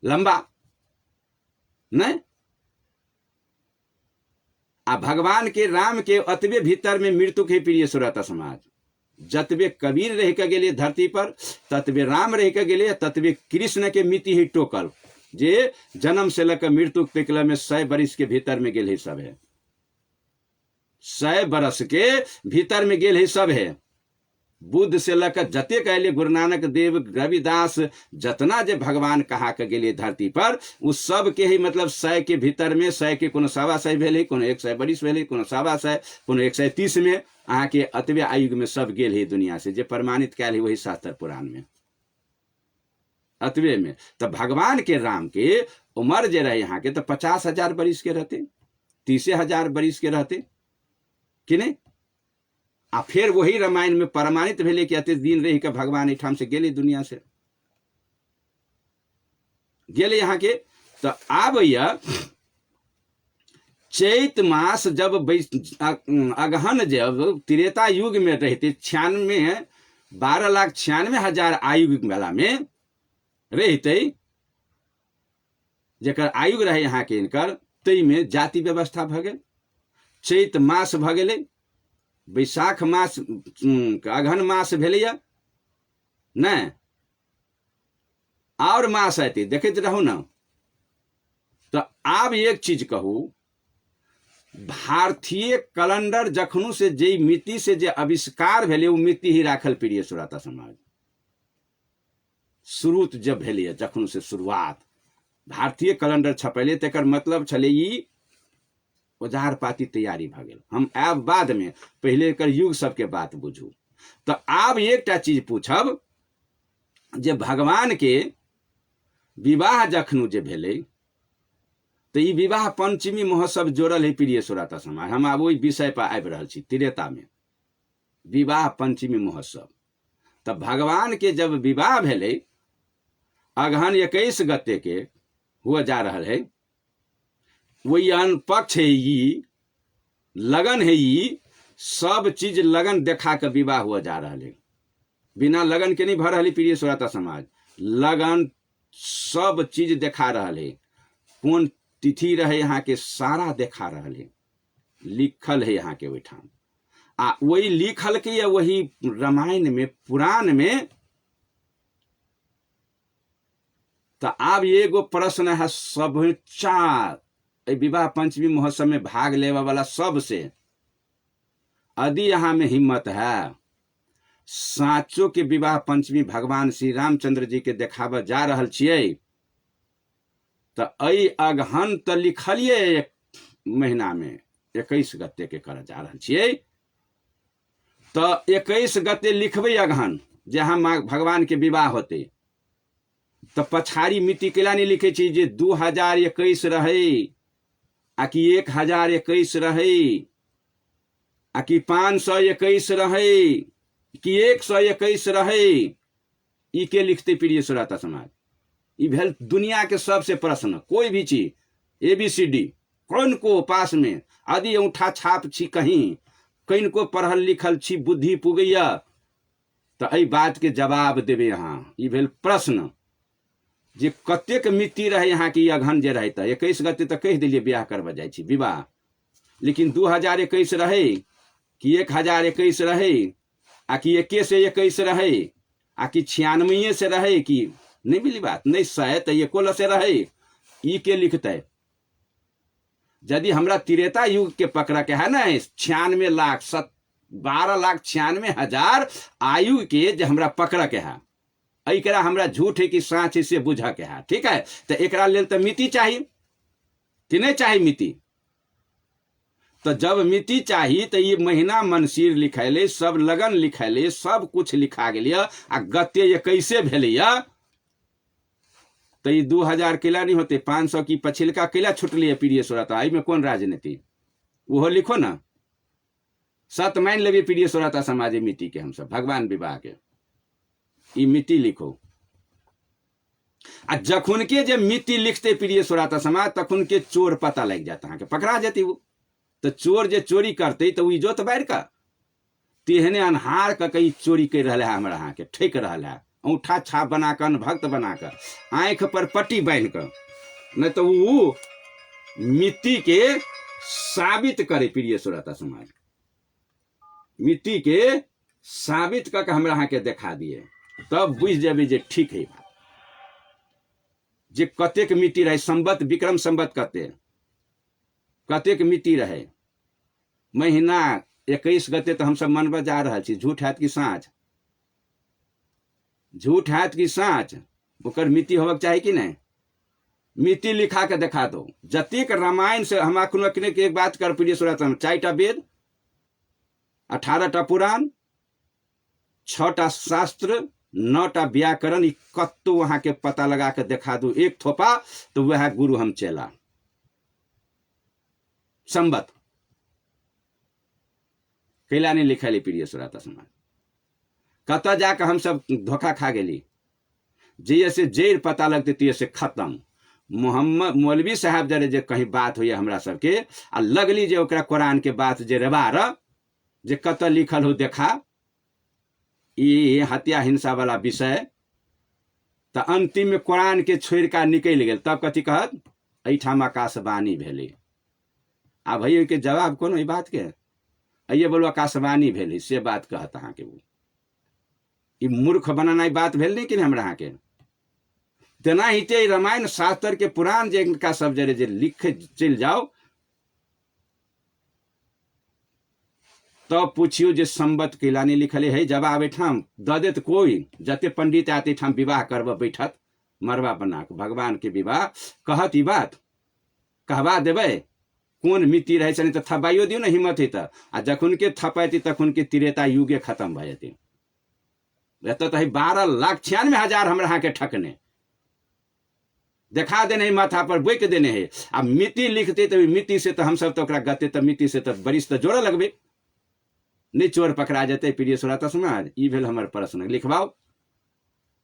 लंबा नहीं। आ भगवान के राम के अतबे भीतर में मृत्यु के प्रिय श्रोता समाज। जतबे कबीर रह के गेले धरती पर, ततबे राम रह के गेले, ततबे कृष्ण के मिति ही टोकल, जे जन्म से लेकर मृत्यु तक में 100 बरिस के भीतर में गेल है सब है, 100 बरस के भीतर में गेल है सब है। बुद्ध से लक जते कहले गुरु नानक देव रविदास जतना जे भगवान कहा के गेलिए धरती पर, उस सब के ही मतलब 100 के भीतर में 100 के कोनो 125 भेले, कोनो 142 भेले, कोनो 125, कोनो 130 में अहाँ के अतबे आयु में सब गेल है दुनिया से, जे प्रमाणित कैल है वही शास्त्र पुराण में अतबे में। तो भगवान के राम के उम्र जे रहे यहाँ के तो 50,000 बरिस के रहते, 30,000 बरिस के रहते कि नहीं। आ फिर वही रामायण में प्रमाणित भेले कि अति दिन रही के भगवान एठाम से गेले दुनिया से गेले यहाँ के। तो आब यह चैत मास जब अगहन जब त्रेता युग में रहते 12,96,000 आयु वाला में रहते, जकर आयु रहे यहाँ के इनकर, तई में जाति व्यवस्था भ गेल, चैत मास भ गेले, बैसाख मास अगहन मास भेलैया नहीं, और मास आते देखते रहू ना। तो आब एक चीज कहू, भारतीय कैलेंडर जखनू से जे मिति से जे आविष्कार भेले वो मिति ही राखल प्रिय श्रोता समाज। शुरू जब भेले जखनू से शुरुआत भारतीय कैलेंडर छपेले तेकर मतलब छले ई औजार पाती तैयारी भ गेल। हम आब बाद में पहले एकर युग सबके बात बुझू। तो आब एकटा चीज पूछब जे भगवान के विवाह जखनू जे भेले तो ई विवाह पंचमी महोत्सव जोड़ल है प्रिय श्रोता समाज। हम आब ओहि विषय पर आबि रहल छी, त्रेता में विवाह पंचमी महोत्सव। तो भगवान के जब विवाह भेले अगहन 21 गते के हुआ जा रहा है, वही अन पक्ष है, ये लगन है, ये सब चीज लगन देखा के विवाह हुआ जा रहा है। बिना लगन के नहीं भर रही प्रिय श्रोता समाज, लगन सब चीज देखा रहा है। कौन तिथि रहे यहाँ के सारा देखा रहा है, लिखल है यहाँ के वहीठाम। आ वही लिखल के या वही रामायण में पुराण में। तो अब एगो प्रश्न है सब विवाह पंचमी महोत्सव में भाग लेवा वाला सबसे, यदि यहाँ में हिम्मत है साचो के विवाह पंचमी भगवान श्री रामचंद्र जी के देखाव जा रहल छियै, तो अई अगहन तो लिखलिए 1 महीना में 21 गते के कर जा रहल छियै। तो 21 गते लिखबे अगहन जहाँ भगवान के विवाह होते, तो पछाड़ी मिति केला नहीं लिखे छी जे 2021 रहे, आ कि 1021 रहे, आ कि 521 रहे, कि 121 रहे। ई के लिखते प्रिय श्रोता समाज। ई भेल दुनिया के सबसे प्रश्न, कोई भी चीज ABCD कौन को पास में यदि औंठा छाप छी कहीं कहीं को पढ़ल लिखल छी बुद्धि पुगैया, तो एहि बात के जवाब देवे यहाँ। ई भेल प्रश्न जे कतेक मिति रहे यहाँ की अगहन जे रहे, 21 गते तो कह दिलिए ब्याह करवा जाए छी विवाह, लेकिन 2021 रहे कि 1021 रहे, आ कि 21 से 21 रहे, आ कि 96 से रहे, कि नहीं मिली बात नहीं 100 तो 11 से रहे। ई के लिखते यदि हमरा त्रेता युग के पकड़ा के है ना 12,96,000 आयु के जो हमरा पकड़ा के है, एकरा हमरा झूठ है कि साँच से बुझा के है। ठीक है, तो एकरा लेल तो मिति चाहिए कि नहीं चाहिए मिति। तो जब मिति चाहिए तो ये महीना मनसीर लिखैले, सब लगन लिखैले, सब कुछ लिखा गया। आ गते ये कैसे भेले तो ये 2000 किला नहीं होते, 500 की पछिलका किला छुटली है प्रिय श्रोता। आई में कौन राजनीति वो लिखो ना, सत मान लेवे प्रिय श्रोता समाज मिति के। हम सब भगवान विवाह के ई मिति लिखो। आ जखुन के जब मिति लिखते प्रिय श्रोता समाज, तखुन के चोर पता लग जाता है, पकड़ा जाती वो। तो चोर जे चोरी करते तो इजोत बाढ़ का तेहने अनहार का कई चोरी कर रहा है, हमारा यहाँ के ठेक रहा है, औंठा छाप बनाकर भक्त बनाकर आंख पर पट्टी बांध कर, नहीं तो वो मिट्टी के साबित करे प्रिय श्रोता समाज। मिट्टी के साबित करके हमरा यहाँ के देखा दिए, तब बुझ जाबे जे ठीक है बात। जे कतेक मिट्टी रहे, संबत विक्रम संबत कतेक मिट्टी रहे, महीना 21 गते तो हम सब मनबा जा रहा छी, झूठ हैत कि साँच झूठ है कि साँच, ओकर मिति होबक चाही कि नहीं? मिति लिखा के देखा दो। जतिक रामायण से हम अखने के एक बात कर प्रिय सुरतम, 4टा वेद, 18टा पुराण, 6टा शास्त्र, 9टा व्याकरण, ई कत्तो वहां के पता लगा के देखा दू एक थोपा, तो वह गुरु हम चेला। संबत कैला नहीं लिखल प्रिय सुरत समाज, कत जाके हम सब धोखा खा गेली। जैसे जड़ पता लगते तैसे खत्म। मोहम्मद मौलवी साहब जरे जे कहीं बात हुई हमरा सबके आ लगली जे ओकरा कुरान के बात जे रबार जे कत लिखल हो देखा, ये हत्या हिंसा वाला विषय, तो अंतिम में कुरान के छोड़ का निकल गेल। तब कथी कहत, एठाम आकाशवाणी भेले। आ भैया के जवाब कोनो ई बात के, आइए बोलो आकाशवाणी भेले से बात कहत अहाँ के। वो ई मूर्ख बनाना बात भेल नहीं कि हमरा अहाँ के। तेना ही ते रामायण शास्त्र के पुराण जे इनका सब जरे जे लिखे चल जाओ, तो पूछियो जे संबत कैला नहीं लिखले है। जवाब एठाम द देत कोई, जते पंडित आते ठाम विवाह करब बैठत मरवा बना के भगवान के विवाह कहत ई बात कहवा देवे। कौन मिति रहे छनि, तो थपाइयो दियो ना हिम्मत है त। आ जखुन के थपैती तखुन के त्रेता युगे खत्म भ जेते। एत तो 12,96,000 हमरा अहाँ के ठकने देखा देने है, माथा पर बोक देने है। अब मिति लिखते तो मिति से तो हम सब तो ओकरा गते, तो मिति से तो बरिश तो जोड़ लगबे नहीं, चोर पकड़ा जाते। प्रिय सुरत समाज, ई भेल हमर प्रश्न। लिखवाओ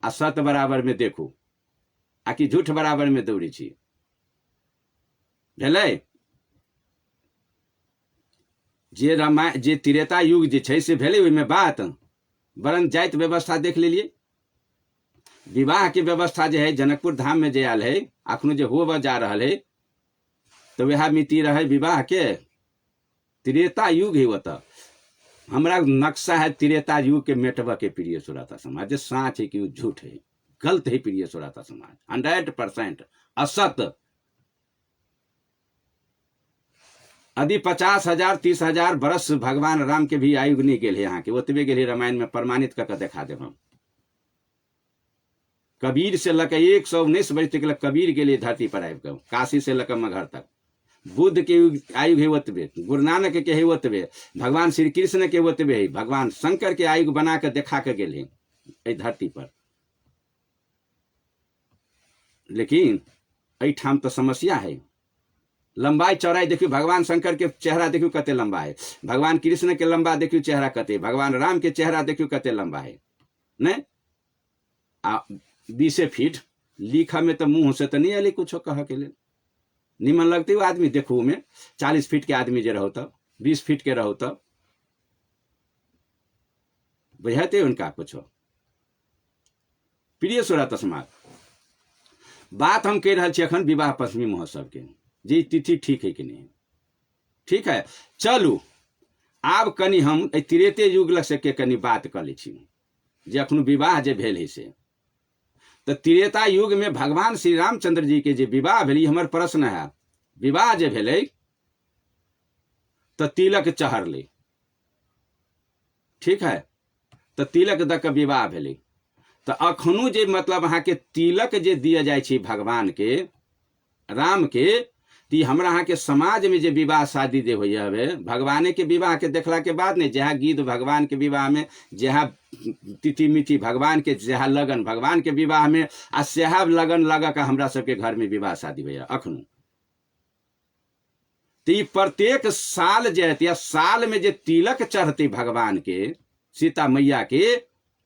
आ सत बराबर में देखू, आ कि झूठ बराबर में दौड़ी छी। भेलै जे रामायण जे त्रेता युग जे छै से भेलै, ओहिमे बात वरण जाति व्यवस्था देख लेलिए। विवाह के व्यवस्था जे है जनकपुर धाम में जे आयल है, अखनो जे होब जा रहा है, तो वह मिति रहे विवाह के। त्रेता युग है, वो हमरा नक्शा है त्रेता युग के मेटवा के। प्रिय सुरता समाज, जे साँच है कि झूठ है, गलत है प्रिय सुरता समाज, 100% असत। यदि 50,000 30,000 बरस भगवान राम के भी आयु नहीं गेल है यहाँ के, ओतबे गेल रामायण में प्रमाणित करके देखा देव हम। कबीर से लक 119 वर्ष तक कबीर के लिए धरती पर आबि गए, काशी से लक मगहर तक। बुद्ध के आयु है ओतबे, गुरु नानक के है ओतबे, भगवान श्री कृष्ण के ओतबे है, भगवान शंकर के आयु बना के देखा के गेल है धरती पर। लेकिन एठाम तो समस्या है, लंबाई चौड़ाई देखियो। भगवान शंकर के चेहरा देखियो कते लंबा है, भगवान कृष्ण के लंबा देखियो चेहरा कते, भगवान राम के चेहरा देखियो कते लंबा है। नहीं आ 20 फीट लिखा में तो मुंह से तो नहीं अली कुछ कह के लिए निमन लगते। वो आदमी देखू में 40 फीट के आदमी जे रहो तब, 20 फीट के रहो तब बुझाते उनका कुछ। प्रिय सुरत समाज, बात हम कह रहा छी अखन विवाह पंचमी महोत्सव के, जी तिथि ठीक है कि नहीं? ठीक है, चलू आब कनी हम त्रेते युग लग से के कनी बात कर लै छी जे अखन विवाह जे भेल है से। तो त्रेता युग में भगवान श्री रामचंद्र जी के जे विवाह भेल, हमर प्रश्न है, विवाह जे भेलै तो तिलक चढ़ले, ठीक है, तो तिलक द के विवाह भेलै। तो अखनो जे मतलब अहाँ के तिलक जे दिया जाय छै भगवान के राम के, ती हमरा अहाँ के समाज में जे विवाह शादी जे होइए हवे, भगवाने के विवाह के देखला के बाद नहीं, जहाँ गीत भगवान के विवाह में, जहाँ तिथि मिथि भगवान के, जहाँ लगन भगवान के विवाह में, आ सेहा लगन लगा के हमरा सबके घर में विवाह शादी होइए अखनो। तो प्रत्येक साल जे हेतै, साल में जे तिलक चढ़ते भगवान के, सीता मैया के,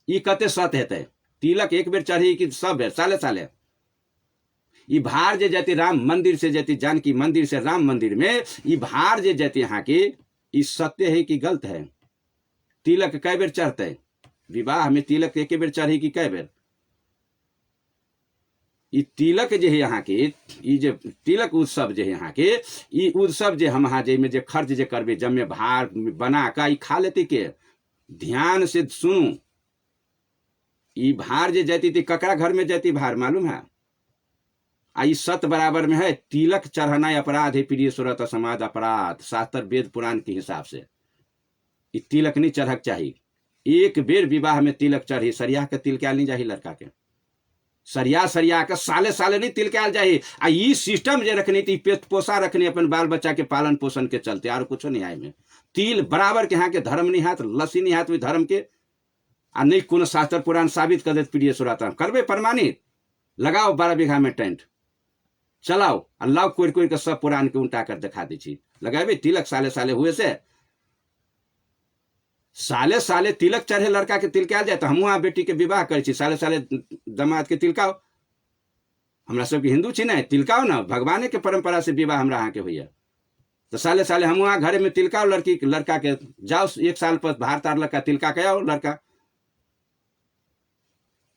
ई कते सत हेतै? तिलक एक बेर चढ़ी कि सब बेर, साले साले? ई भार जे जाती राम मंदिर से जाती, जानकी मंदिर से राम मंदिर में, ई भार जे जाती यहाँ की, ई सत्य है कि गलत है? तिलक कै बेर चढ़ते विवाह में? तिलक एक बेर चढ़ी कि कै बेर? ई तिलक जे है यहाँ के, ई जे तिलक उत्सव जे है यहाँ के, ई उत्सव जे हम यहाँ जे में जे खर्च जे करबे, जमे भार बना का ई खा लेते के? ध्यान से सुनू, ई भार जे जाती थी ककरा घर में जाती भार मालूम है? आई सत बराबर में है। तिलक चढ़ाना अपराध है प्रिय सुरत समाज, अपराध शास्त्र वेद पुराण के हिसाब से। ई तिलक नहीं चढ़क चाहिए, एक बेर विवाह में तिलक चढ़ी, सरिया के तिल क्या नहीं जाही लड़का के, सरिया के साले साले नहीं तिल क्या जाही। आ ई सिस्टम जे रखनी थी, पेट पोसा रखनी अपन बाल बच्चा के पालन पोषण के चलते, और कुछ नहीं आए में। तिल बराबर के यहाँ के धर्म नहीं हाथ, लसी नहीं हाथ धर्म के, आ नहीं कोनो शास्त्र पुराण साबित कर देते प्रिय सुराता करबे प्रमाणित। लगाओ 12 बीघा में टेंट चलाओ, अल्लाह कोई के सब पुराण के उल्टा कर दिखा दी, लगाबे तिलक साले साले हुए से, साले साले तिलक चढ़े लड़का के तिल क्या जाए। तो हम वहाँ बेटी के विवाह करे, साले साले दामाद के तिलकाओ, हमरा सबके हिंदू छी ना, तिलकाओ ना, भगवान के परंपरा से विवाह हमरा यहाँ के हुई। तो साले साले हम वहाँ घरे में तिलकाओ लड़का के, जाओ 1 साल पर भार तार लड़का तिलका के आओ लड़का।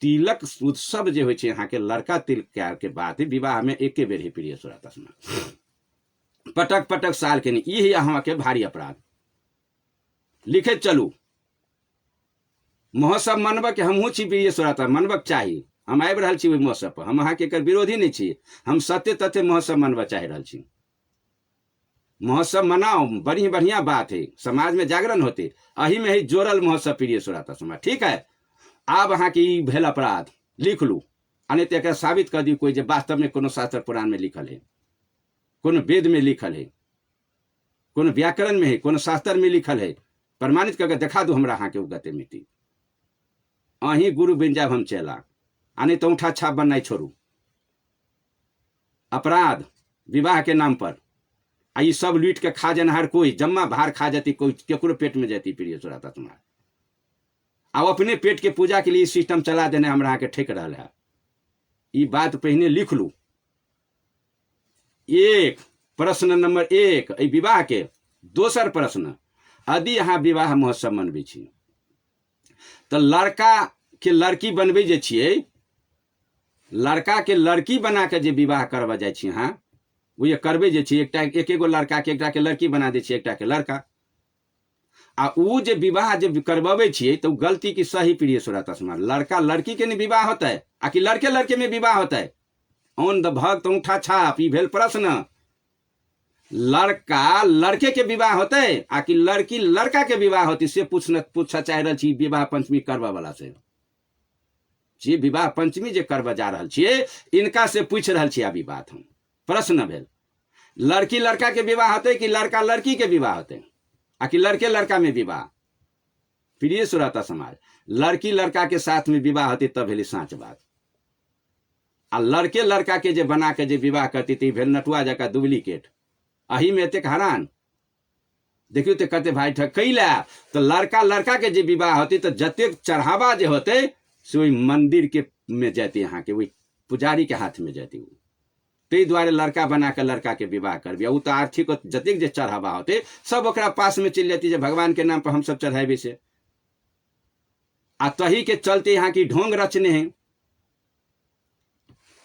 तिलक उत्सव जो हो यहाँ के लड़का तिलक के बाद विवाह में एके बेर ही प्रिय सुराता पटक पटक साल के नहीं, ये यहाँ के भारी अपराध लिखे चलू। महोत्सव मनबक के हमहूँ छी प्रिय सुराता, मनबक चाही, हम आबि रहल छी ओहि महोत्सव पर, हम अहाँ के एकर विरोधी नहीं छी, हम सत्य तथ्य महोत्सव मनबा चाह रहल छी। महोत्सव मनाओ, बड़ी बढ़िया बात है, समाज में जागरण होते, अही में ही जोड़ल महोत्सव प्रिय सुराता समाज, ठीक है। आब अहाँ के ई भेल अपराध लिख लू, अने तो साबित कर दी कोई जे वास्तव में कोनो शास्त्र पुराण में लिखल है, कोनो वेद में लिखल है, कोनो व्याकरण में है, कोनो शास्त्र में लिखल है, प्रमाणित करके दिखा दू हमरा अहाँ के उगते मिट्टी। अही गुरु बन जाब हम चेला, आने तो उठा छाप बनना छोड़ू। अपराध विवाह के नाम पर आ ई सब लूट के खा जनहार, कोई जम्मा भार खा जाती, कोई केकरो पेट में जाती प्रिय सुराता तुम्हारा। अब अपने पेट के पूजा के लिए सिस्टम चला देने हमरा के ठेक रहा है, ये बात पहले लिख लू। एक प्रश्न नंबर 1 विवाह के। दोसर प्रश्न, यदि यहाँ विवाह महोत्सव मनबे छी तो लड़का के लड़की बनबे जे छिए, लड़का के लड़की बना के जे विवाह करवा जाए छी हाँ, वो ये करबे जे छी, एक एगो लड़का के एकटा के लड़की बना दे छी, एकटा के लड़का, आ उ जे विवाह जब करवावे छिए तो गलती की सही प्रिय सुराता समाज। लड़का लड़की के नहीं विवाह होता है, आ कि लड़के लड़के में विवाह होता है। ऑन द भक्त उठा छाप, ई भेल प्रश्न। लड़का लड़के के विवाह होता है, आ कि लड़की लड़का के विवाह होती, से पूछा चाह रहा छी विवाह पंचमी करवा वाला से। जे विवाह पंचमी जे करवा जा रहा छिए, इनका से पूछ रहा छी अभी बात हम। प्रश्न भेल, लड़की लड़का के विवाह होते कि लड़का लड़की के विवाह होते, आ कि लड़के लड़का में विवाह। प्रिय सुराता समाज, लड़की लड़का के साथ में विवाह होती तब भेली साँच बात, आ लड़के लड़का के जे बना के जे विवाह करती थी भेल नटुआ जका डुप्लीकेट। अही में एतेक हैरान देखियो तो कहते भाई ठक कैला। तो लड़का लड़का के जे विवाह होती तो जतेक चढ़ावा जे होते से वही मंदिर के में जाती, यहाँ के वही पुजारी के हाथ में जाती। ते द्वारे लड़का बना के लड़का के विवाह करबी, उ तो आर्थिक जतिक जे चढ़ावा होते सब ओकरा पास में चल जाती, भगवान के नाम पर हम सब चढ़ाबे से। आ तही के चलते यहाँ की ढोंग रचने हैं।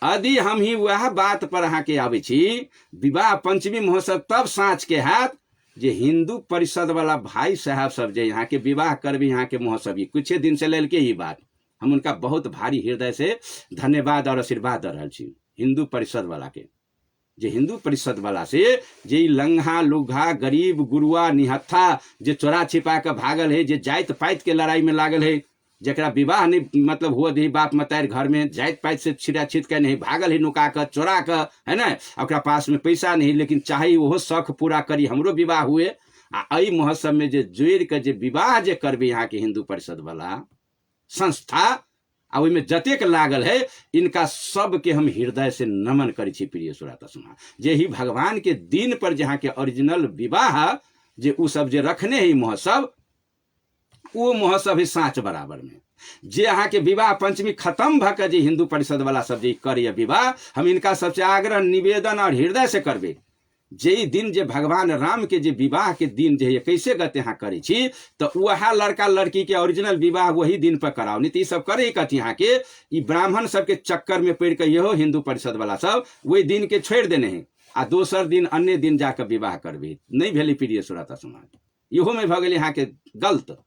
यदि हम ही वह बात पर अहाँ के आवे छी, विवाह पंचमी महोत्सव तब साँझ के हाथ जे हिंदू परिषद वाला भाई साहब सब जे यहाँ के विवाह करबी, यहाँ के महोत्सव कुछ दिन से लेल के ही बात, हम उनका बहुत भारी हृदय से धन्यवाद और आशीर्वाद दे रहा छी। हिंदू परिषद वाला के, जे हिंदू परिषद वाला से जे लंघा लुघा गरीब गुरुआ निहत्था जे चोरा छिपा के भागल है, जे जाइत पाइत के लड़ाई में लागल है, जरा विवाह नहीं मतलब हुआ दी बाप मतार घर में जाइत पाइत से छिड़ा छिट के नहीं भागल है, नुका कर चोरा कर, है ना, ओकरा पास में पैसा नहीं, लेकिन चाहे वो शौक पूरा करी हमरो विवाह हुए। आ महोत्सव में जे जोड़ के जे विवाह जे करबे यहाँ के हिंदू परिषद वाला संस्था, आ ओहि में जतेक लागल है, इनका सब के हम हृदय से नमन करी छी प्रिय सुराता समाज। जे ही भगवान के दिन पर जहाँ के ओरिजिनल विवाह जे उ सब जे रखने है महोत्सव, वो महोत्सव है साँच बराबर में। जे अहाँ के विवाह पंचमी खत्म भक जे हिंदू परिषद वाला सब जे करे विवाह, हम इनका सबसे आग्रह निवेदन और हृदय से करबे, जे दिन जे भगवान राम के जे विवाह के दिन जे कैसे गते यहाँ करे छी, तो वह लड़का लड़की के ओरिजिनल विवाह वही दिन पर कराओ। नहीं तो सब करे कथी यहाँ के ई ब्राह्मण सबके चक्कर में पड़ के यहो हिंदू परिषद वाला सब वही दिन के छोड़ देने हैं, आ दोसर दिन अन्य दिन जाकर विवाह करबे। नहीं भेली प्रिय सुराता समाज, इहो में भ गेल यहाँ के गलत।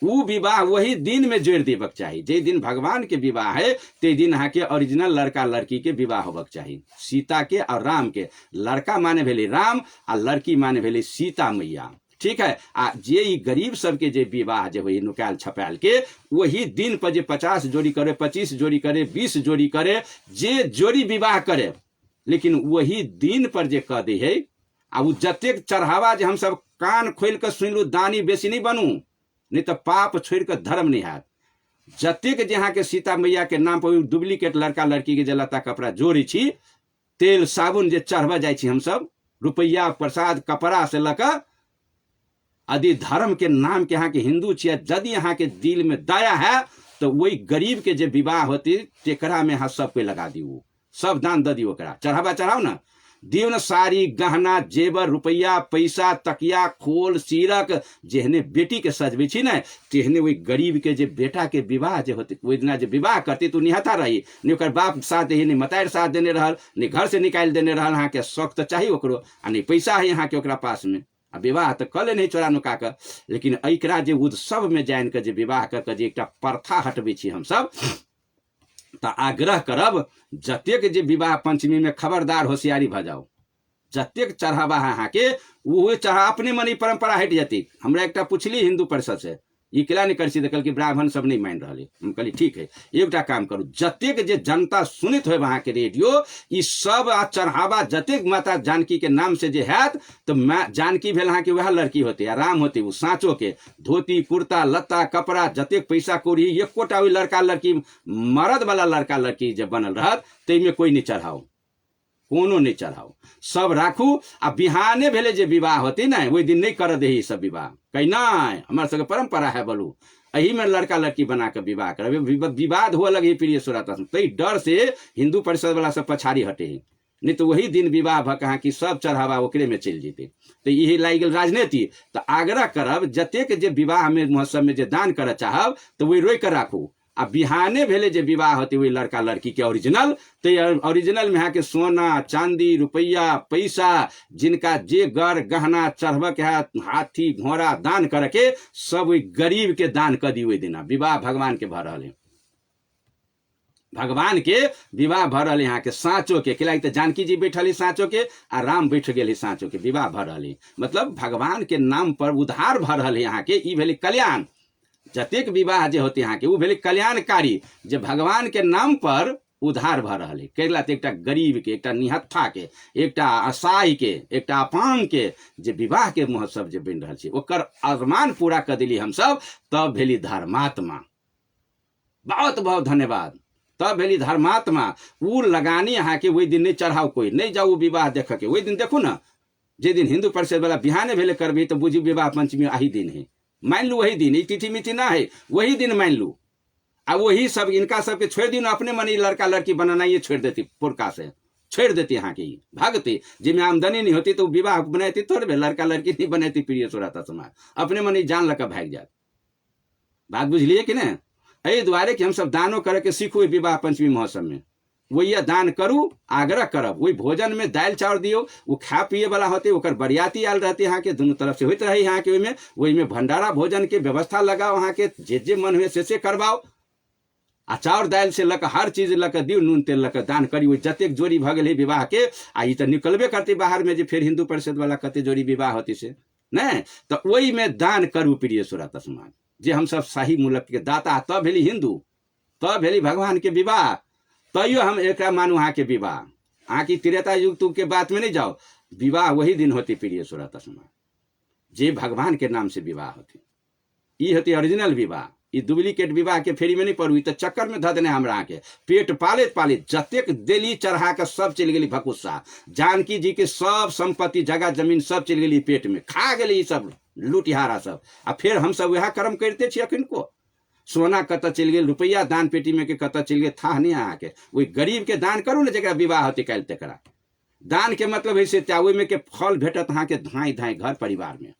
वो विवाह वही दिन में जोड़ देवक चाहिए, जे दिन भगवान के विवाह है ते दिन यहाँ के ओरिजिनल लड़का लड़की के विवाह होबक चाहिए। सीता के और राम के, लड़का माने भेले राम आ लड़की माने भेले सीता मैया। ठीक है। आ जे ई गरीब सबके जे विवाह जे होई नुकायल छपायल के वही दिन पर जे 50 जोड़ी करे, 25 जोड़ी करे, 20 जोड़ी करे, जे जोड़ी विवाह करे, लेकिन वही दिन पर जे कह दे है आ उ जतेक चढ़ावा जे हम सब कान खोल के सुनलू, दानी बेसी नहीं बनू, नहीं तो पाप छोड़ के धर्म नहीं हैत। जतेक जे अहाँ के सीता मैया के नाम पर डुप्लीकेट लड़का लड़की के जे लत्ता कपड़ा जोड़ी छी, तेल साबुन जे चढ़बा जाइ छी हम सब, रुपया प्रसाद कपड़ा से लक, यदि धर्म के नाम के यहाँ के हिंदू छियै, यदि यहाँ के दिल में दया है तो वही गरीब के जे विवाह होती तेकरा में यहाँ सब पे लगा दियो, सब दान द दियो, ओकरा चढ़ावा चढ़ाओ ना, दियो न साड़ी गहना जेवर रुपया पैसा तकिया खोल सीरक, जेहने बेटी के सजबे छी न तेहने वही गरीब के जे बेटा के विवाह जे होते, ओहि दिना जे विवाह करती तो निहता रही, नहीं ओकर बाप साथ दे, नहीं मतार साथ देने रहल, नहीं घर से निकाल देने रहल, अहाँ के शौक तो चाहिए ओकरो, आ नहीं पैसा है यहाँ के ओकरा पास में, आ विवाह तो कले नहीं चोरा नुका कर। लेकिन एकरा जे उत्सव में जान के जे विवाह कर जे एक प्रथा हटबे छी हम सब, तो आग्रह करब जतेक जे विवाह पंचमी में खबरदार होशियारी भ जाओ, जतेक चढ़ावा है अहाँ के वो चढ़ा अपने मनी परंपरा हट जाती। हमरा एक पूछली हिंदू परिषद से, ये किला नहीं कर सकल कि ब्राह्मण सब नहीं मान रहे, हम कहली ठीक है एक काम करू, जतेक जे जनता सुनित हो वहां के रेडियो, ई सब चढ़ावा जतेक माता जानकी के नाम से जे हैत, तो जानकी भेल अहाँ के वह लड़की होती आ राम होती, वो साँचो के धोती कुर्ता लत्ता कपड़ा जतेक पैसा कौड़ी एकोटा लड़का लड़की मर्द वाला लड़का लड़की जब बनल रहत ताहिमे कोई नहीं चढ़ाओ, कोनो नहीं चढ़ाओ, सब राखू। आ बिहाने भेले जे विवाह होती ना वही दिन नहीं कर दे सब विवाह, कहीं नहीं हमारे सबके परंपरा है बोलू, यही में लड़का लड़की बना के विवाह कर, विवाद हुआ लगे प्रिय सुराता, तई डर से हिंदू परिषद वाला सब पछाड़ी हटे, नहीं तो वही दिन विवाह भ कहा कि सब चढ़ावा ओकरे में चल जेते, तो यही लाग गेल राजनीति। तो आग्रह करब जतेक जे विवाह में महोत्सव में जे दान कर चाहब तो वही रोक कर राखू। आ बिहाने भेले जे विवाह होते हुए लड़का लड़की के ओरिजिनल, तो ओरिजिनल में यहाँ के सोना चांदी रुपया पैसा जिनका जे गर गहना चढ़बक है हाथी घोड़ा दान करके सब गरीब के दान कर दी। ओहि दिना विवाह भगवान के भ रहे, भगवान के विवाह भ रहे यहाँ के साँचो के, किला तो जानकी जी बैठल साँचो के आ राम बैठ गए साँचो के, विवाह भ रहे, मतलब भगवान के नाम पर उद्धार भ रहे यहाँ के, ई भेले कल्याण। जतेक विवाह जे होते यहाँ के वो भेले कल्याणकारी, जे भगवान के नाम पर उद्धार भ रहा है। कैला तो एकटा गरीब के, एकटा निहत्था के, एकटा असहाय के, एकटा अपांग के जे विवाह के महोत्सव जे बन रहा है ओकर अरमान पूरा कर दिली हम सब, तब भेली धर्मात्मा। बहुत बहुत धन्यवाद। तब भेली धर्मात्मा। वो लगानी यहाँ के वही दिन नहीं चढ़ाओ, कोई नहीं जाओ विवाह देख के, वही दिन देखू ना, जे दिन हिंदू परिषद वाला बिहाने भेले करबी तो बुझी विवाह पंचमी आही दिन है, मान लू वही दिन, तिथि मिथि ना है, वही दिन मान लू। अब वही सब इनका सबके छोड़ दी ना, अपने मन लड़का लड़की बनाना ये छोड़ देती, पुरका से छोड़ देती, यहाँ की भागती, जिनमें आमदनी नहीं होती तो विवाह बनाती थोड़े, लड़का लड़की नहीं बनाती। प्रिय सुराता समाज अपने मन जान लगा भाग जात। बात बुझलिए कि नहीं? यही द्वारे कि हम सब दानो करके सीखू विवाह पंचमी महोत्सव में, वही दान करू, आग्रह करब। वही भोजन में दाल चावल दियो, वो खा पिए वाला होते, ओकर बरियाती आयल रहते यहाँ के, दोनों तरफ से होते रही यहाँ के, वही में भंडारा भोजन के व्यवस्था लगाओ, वहाँ के जे मन हुए से करवाओ। आ चाउर दाल से लक हर चीज लक दियो, नून तेल लक दान करी। वही जतेक जोड़ी भ गए विवाह के, आ ई तो निकलबे करते बाहर में, जे फिर हिंदू परिषद वाला कते जोड़ी विवाह होती से नहीं, तो वही में दान करू। प्रिय सुराता समाज जे हम सब शाही मुल्क के दाता, तब भेली हिंदू, तब भेली भगवान के विवाह, तैयो हम एक मानू अहाँ के विवाह। अहाँ की त्रेता युग तुग के बात में नहीं जाओ, विवाह वही दिन होती। प्रिय सुराता समाज जे भगवान के नाम से विवाह होती, ई होती ओरिजिनल विवाह। ई डुप्लीकेट विवाह के फेरी में नहीं पड़ू, तो चक्कर में ध देने हमरा के। पेट पालित पालित जतेक देली चढ़ा के सब चल गई भकुस्सा। जानकी जी के सब संपत्ति जगह जमीन सब चल गई पेट में, खा गई सब लुटिहारा सब। आ फिर हम सब वह कर्म करते छी। अखन को सोना कत चल गए, रुपया दान पेटी में के कत चल गए, था नहीं अहाँ के। वही गरीब के दान करू ना, जरा विवाह होते काल तकरा दान के मतलब ऐसे त्यावे में के फल भेटत अहाँ के धाई धाई घर परिवार में।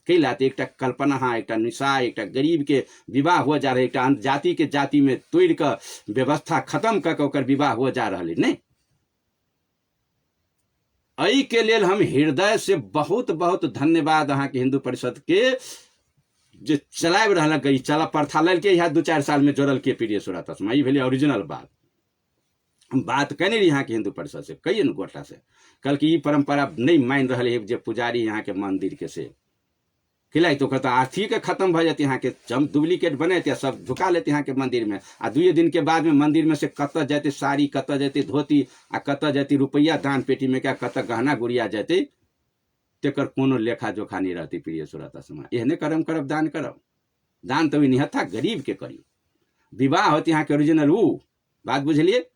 कैला तो एक कल्पना, हाँ एक निशा, एक गरीब के विवाह हो जा रहे, एक जाति के जाति में तोड़ कर व्यवस्था खत्म कर विवाह हो जा रहे। नहीं, एहि के लेल हम हृदय से बहुत बहुत धन्यवाद अहाँ के हिंदू परिषद के, जो चलाब रहा गई चला प्रथा लल के यहाँ 2-4 साल में जोड़ल के। प्रिय सुराता समाज ई भेले ओरिजिनल बात। हम बात कहने रही यहाँ के हिंदू परिषद से, कई गोटा से कल की परंपरा नहीं मान रहे है, जो पुजारी यहाँ के मंदिर के से खिलाई तो कहता आर्थिक खत्म भ जाती यहाँ के जम डुप्लीकेट बने थे सब झुका लेते यहाँ के मंदिर में आ 2 दिन के बाद में मंदिर में से कत जाते साड़ी कत जाते धोती आ कत जाती रुपया दान पेटी में क्या कत गहना गुड़िया जाते तेकर कोनो लेखा जोखा नहीं रहती। प्रिय श्रोता समाज एहने कर्म करब दान करब दान तो निहत्था गरीब के करी। विवाह होती यहाँ के ओरिजिनल वो बात बुझलिए।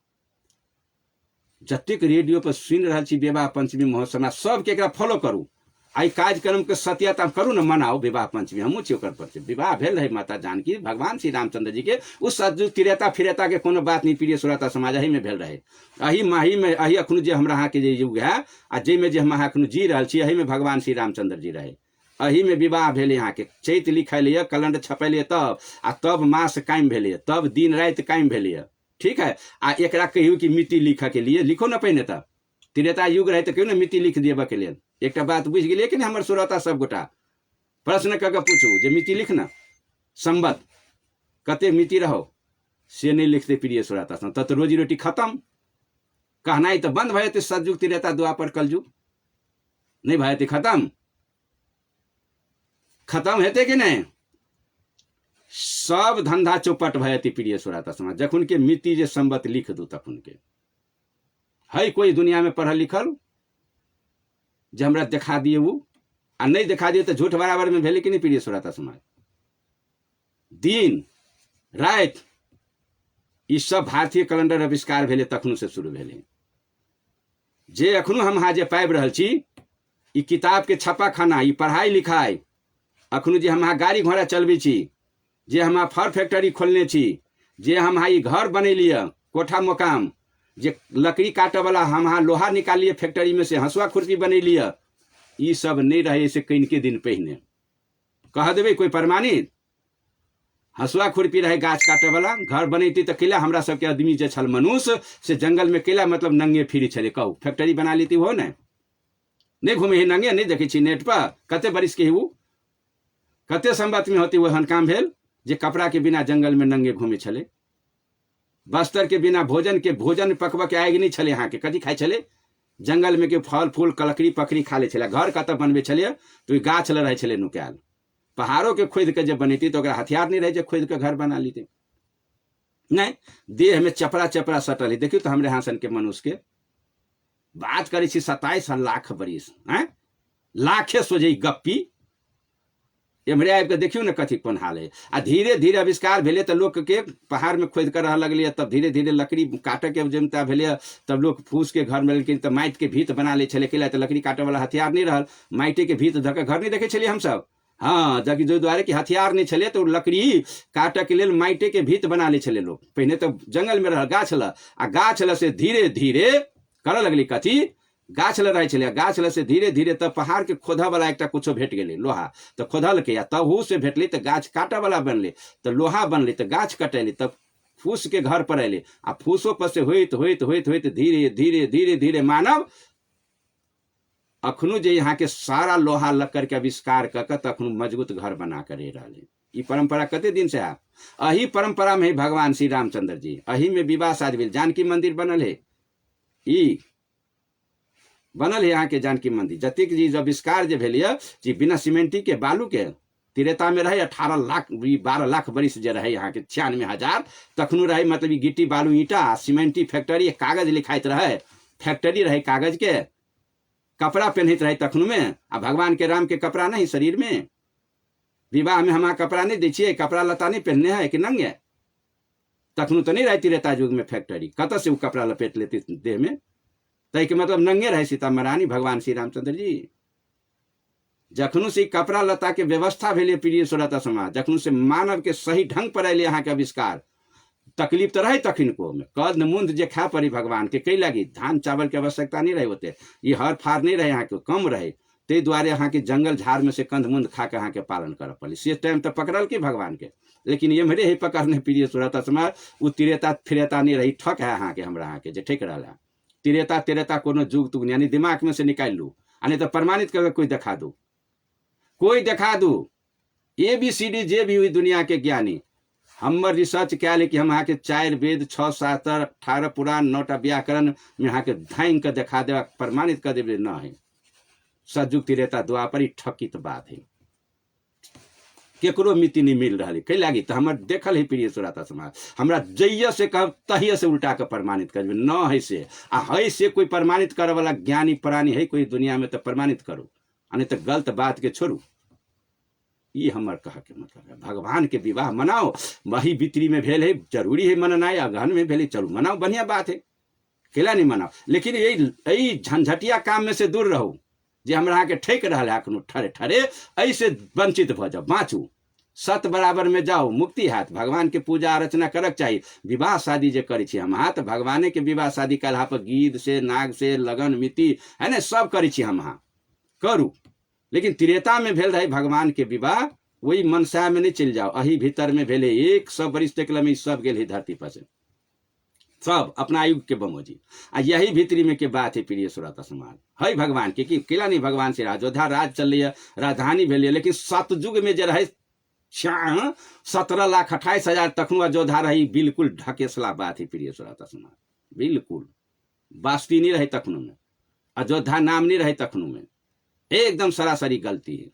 जतेक रेडियो पर सुनि रहल छी विवाह पंचमी महोत्सव सबके एकरा फॉलो करू आई कार्यक्रम के सत्यता करू न मनाओ विवाह पंचमी हमहूँ छी ओकर पर विवाह भेल रहे माता जानकी भगवान श्री रामचंद्र जी के उस सज्जु तिरेता फिरेता के कोनो बात नहीं। प्रिय श्रोता समाज अही में भेल रहे अही माही में अही अखनु जे हमरा अहाँ के जे युग है आ जे में जे हम अहाँ अखनु जी रहल छी अही में भगवान श्री रामचंद्र जी रहे अही में विवाह भेले यहाँ के चैत लिखल है कैलेंडर छपेलिए तब मास कायम भेले तब दिन राति कायम भेले। ठीक है आ एकरा कहियो कि मिति लिखऽ के लिए लिखो न पहिने तब त्रेता युग रहे तो क्यों न मिति लिख देबऽ के लिए। एक बात बुझ गेलिए कि हमर श्रोता सब गोटा प्रश्न कऽ के पूछू जे मिति लिखना संबत कते मिति रहो से नहीं लिखते। प्रिय श्रोता सब तब तो रोजी रोटी खत्म कहनाई तो बंद भए सतयुग त्रेता द्वापर कलयुग नहीं भए खत्म हेते कि नहीं सब धंधा चौपट भए। प्रिय श्रोता समाज जखुन के मिति जे संबत लिख दू तखुन के है कोई दुनिया में पढ़ल लिखल जे हमरा देखा दिए वो आ नहीं देखा दिए तो झूठ बराबर में भेले कि नहीं। प्रिय श्रोता समाज दिन रात ई सब भारतीय कैलेंडर आविष्कार भेले तखनु से शुरू भेले जे अखनो हम हाजे पाबि रहल छी ई किताब के छपा खाना ई पढ़ाई लिखाई अखनो जे हम गाड़ी घोड़ा चलबे छी जे हम फर फैक्ट्री खोलने छी जे हम ई घर बनेलिए कोठा मकाम जे लकड़ी काटे वाला हम लोहा निकालिए फैक्ट्री में से हंसुआ खुरपी बनेलिए ई सब नहीं रहे से कहीं के दिन पहले कह देवे कोई प्रमाणित हंसुआ खुरपी रहे गाछ काटे वाला घर बनैती तो किला हमरा सबके आदमी जे छल मनुष्य से जंगल में किला मतलब नंगे फिरी छले कहू फैक्ट्री बना लेती हो नहीं घूमे ही नंगे नहीं देखे छी नेट पर कते बरिस के वो कते संबत में होती वहन काम भेल जे कपड़ा के बिना जंगल में नंगे घूमे छले बस्तर के बिना भोजन पकब के आएगी नहीं छले यहाँ के कथी खाए छले जंगल में के फल फूल कलकड़ी पकड़ी खा ले छले घर कत बनबे छले तो गाछ ल रहे छले नुकायल पहाड़ों के खोद के जब बनेती तो हथियार नहीं रहे जो खोद के घर बना लेते नहीं देह में चपड़ा चपड़ा सटल है। देखियो तो हमरे हासन के मनुष्य के बात करे 27 लाख बरिस हैं लाखे सोझे गप्पी एमरे आबि के देखियो न कथी कोन हाल है आ धीरे धीरे आविष्कार भेले तो लोग के पहाड़ में खोद कर रह लगलिए तब धीरे धीरे लकड़ी काटे के जमता भेले तब लोग फूस के घर में लेकिन तो माटि के भीत बना ले छले केला तो लकड़ी काटे वाला हथियार नहीं रहल माटि के भीत धके घर नहीं देखे छलिए हम सब हाँ जबकि जो द्वारे कि हथियार नहीं छले तो लकड़ी काटे के लिए माटि के भीत बना ले छले लोग पहले तो जंगल में रह गाछ ल आ गाछ ल से धीरे धीरे कर लगली कथी गाछ ल रहे छले गाछ ल से धीरे धीरे तब पहाड़ के खोदा वाला एक कुछो भेट गेले लोहा तो खोदल के तब हु से भेटले तो गाछ काटे वाला बनले तो लोहा बनले तो गाछ कटेले तब फूस के घर पर अले आ फूसो पर से होइत होइत होइत होइत धीरे धीरे धीरे धीरे मानव अखनु जे यहाँ के सारा लोहा लक्कर के आविष्कार कर तखनु मजबूत घर बना कर रहे। ई परंपरा कते दिन से है अही परंपरा में भगवान श्री रामचंद्र जी अही में विवाह शादी भेल जानकी मंदिर बनल है ई बनल है यहाँ के जानकी मंदिर जतिक जी आविष्कार जे भेल जी बिना सीमेंटी के बालू के त्रेता में रहे 18 लाख 12 लाख बरिस जे रहे यहाँ के 96,000 तखनु रहे मतलब गिट्टी बालू ईटा सीमेंटी फैक्ट्री कागज लिखाइत रहे फैक्ट्री रहे कागज के कपड़ा पहनत रहे तखनु में आ भगवान के राम के कपड़ा नहीं शरीर में विवाह में हम कपड़ा नहीं दै छियै कपड़ा लता नहीं पहनने है कि नंगे तखनु तो नहीं रहे त्रेता युग में फैक्ट्री कत से वो कपड़ा लपेट लेते देह में तय के मतलब नंगे रहे सीता महारानी भगवान श्री रामचंद्र जी जखनु से कपड़ा लता के व्यवस्था भेले। प्रिय श्रोता समाज जखनु से मानव के सही ढंग पर अले यहाँ के आविष्कार तकलीफ तो रहे तखिन को में कद मुंद जे खा पड़ी भगवान के कई लगी धान चावल की आवश्यकता नहीं रहे होते ये हर फार नहीं रहे यहाँ के कम रहे ते द्वारे यहाँ के जंगल झाड़ में से कंद मुंद खा के यहाँ के पालन कर पड़ी से टाइम तो पकड़ल के भगवान के लेकिन ये मेरे ही पकड़ने। प्रिय श्रोता समाज वो तिरेता फिरेता नहीं रही ठक है यहाँ के हमरा यहाँ के जे ठीक रहा तिरेता तिरेता कोनो जुग तुग यानी दिमाग में से निकाल लू आ नहीं तो प्रमाणित करके कोई दिखा दू ABCD जे भी हुई दुनिया के ज्ञानी हमर रिसर्च क्या कि हम यहाँ के 4 वेद 6 शास्त्र 18 पुराण 9टा व्याकरण में यहाँ के धाइन के दिखा दे प्रमाणित कर देवे न है सतयुग त्रेता द्वापर ठकित बात है केकरो मिति नहीं मिल रहा है। कई लागी तो हमर देखल है प्रिय श्रोता समाज, हमरा जइया से कह तहिया से उल्टा के प्रमाणित कर न है से आ है से कोई प्रमाणित करे वाला ज्ञानी प्राणी है कोई दुनिया में तो प्रमाणित करो, नहीं तो गलत बात के छोड़ू। ये हमर कहा के मतलब है। भगवान के विवाह मनाओ, वही बित्री में भेल है, जरूरी है मननाई, अगहन में भेल चलू मनाओ, बढ़िया बात है, केला नहीं मनाओ, लेकिन यही झंझटिया काम में से दूर रहो जे हमरा के ठेक रहा है अखनो ठरे ठरे, ऐसे वंचित भ जाओ, बाँचू, सत बराबर में जाओ, मुक्ति हाथ। भगवान के पूजा अर्चना करक चाहिए। विवाह शादी जे करे छी हम तो भगवाने के विवाह शादी कल पर गीत से नाग से लगन मिति है ना सब करे छी हम करू, लेकिन त्रेता में भेल रहे भगवान के विवाह, वही मनसा में नहीं चल जाओ, अही भीतर में भेले 100 बरिस तक में सब गेल धरती पर से सब अपना आयु के बमोजी। आ यही भीतरी में के बात है प्रिय श्रोता समाज है भगवान के कि केला नहीं भगवान से अयोध्या राज चल रही है, राजधानी भेल, लेकिन सतयुग में जे रहे 17,28,000 तखनू अयोध्या रही, बिल्कुल ढकेसला बात है प्रिय श्रोता समाज, बिल्कुल बास्ती नहीं रहे तखनू में, अयोध्या नाम नहीं रहे तखनू में, एकदम सरासरी गलती है।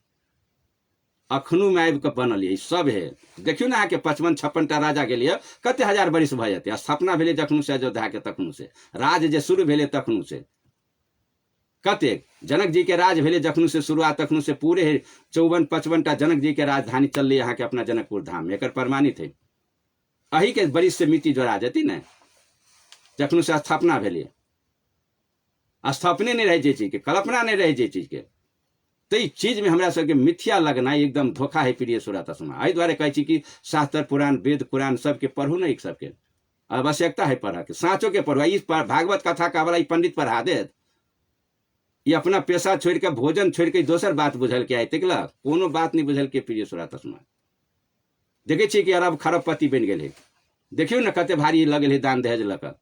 अखनू में आबि के बनल है सब है। देखियो ना के 55-56 राजा गेलिए, कते हजार बरिस भ जाते, स्थापना भेले जखनू से अयोध्या के, तखनू से राज जे शुरू भेले तखनू से, कते जनक जी के राज भेले जखनू से शुरुआत, तखनू से पूरे 54-55 जनक जी के राजधानी चल रही यहाँ के अपना जनकपुर धाम में, एक प्रमाणित है। अही के बरिस से मिट्टी जोड़ा जाती ना, जखनू से स्थापना भेले, स्थापने नहीं रहे जे चीज के, कल्पना नहीं रहे जे चीज के, तो इस चीज में हमरा सबके मिथ्या लगना एकदम धोखा है प्रिय श्रोता समाज। एहि द्वारे कहै छी कि शास्त्र पुराण वेद पुराण सबके पढ़ू नहीं, सबके आवश्यकता है पढ़ा के, साँचो के पढ़ू। इस भागवत कथा का वाला पंडित पढ़ा दे, ये अपना पेशा छोड़ के भोजन छोड़ के दोसर बात बुझल के आए तकला, कोनो बात नहीं बुझल के प्रिय श्रोता समाज। देखे छी कि अरब खरबपति बन गए, देखियो ना कते भारी लगल है दान दहेज लक।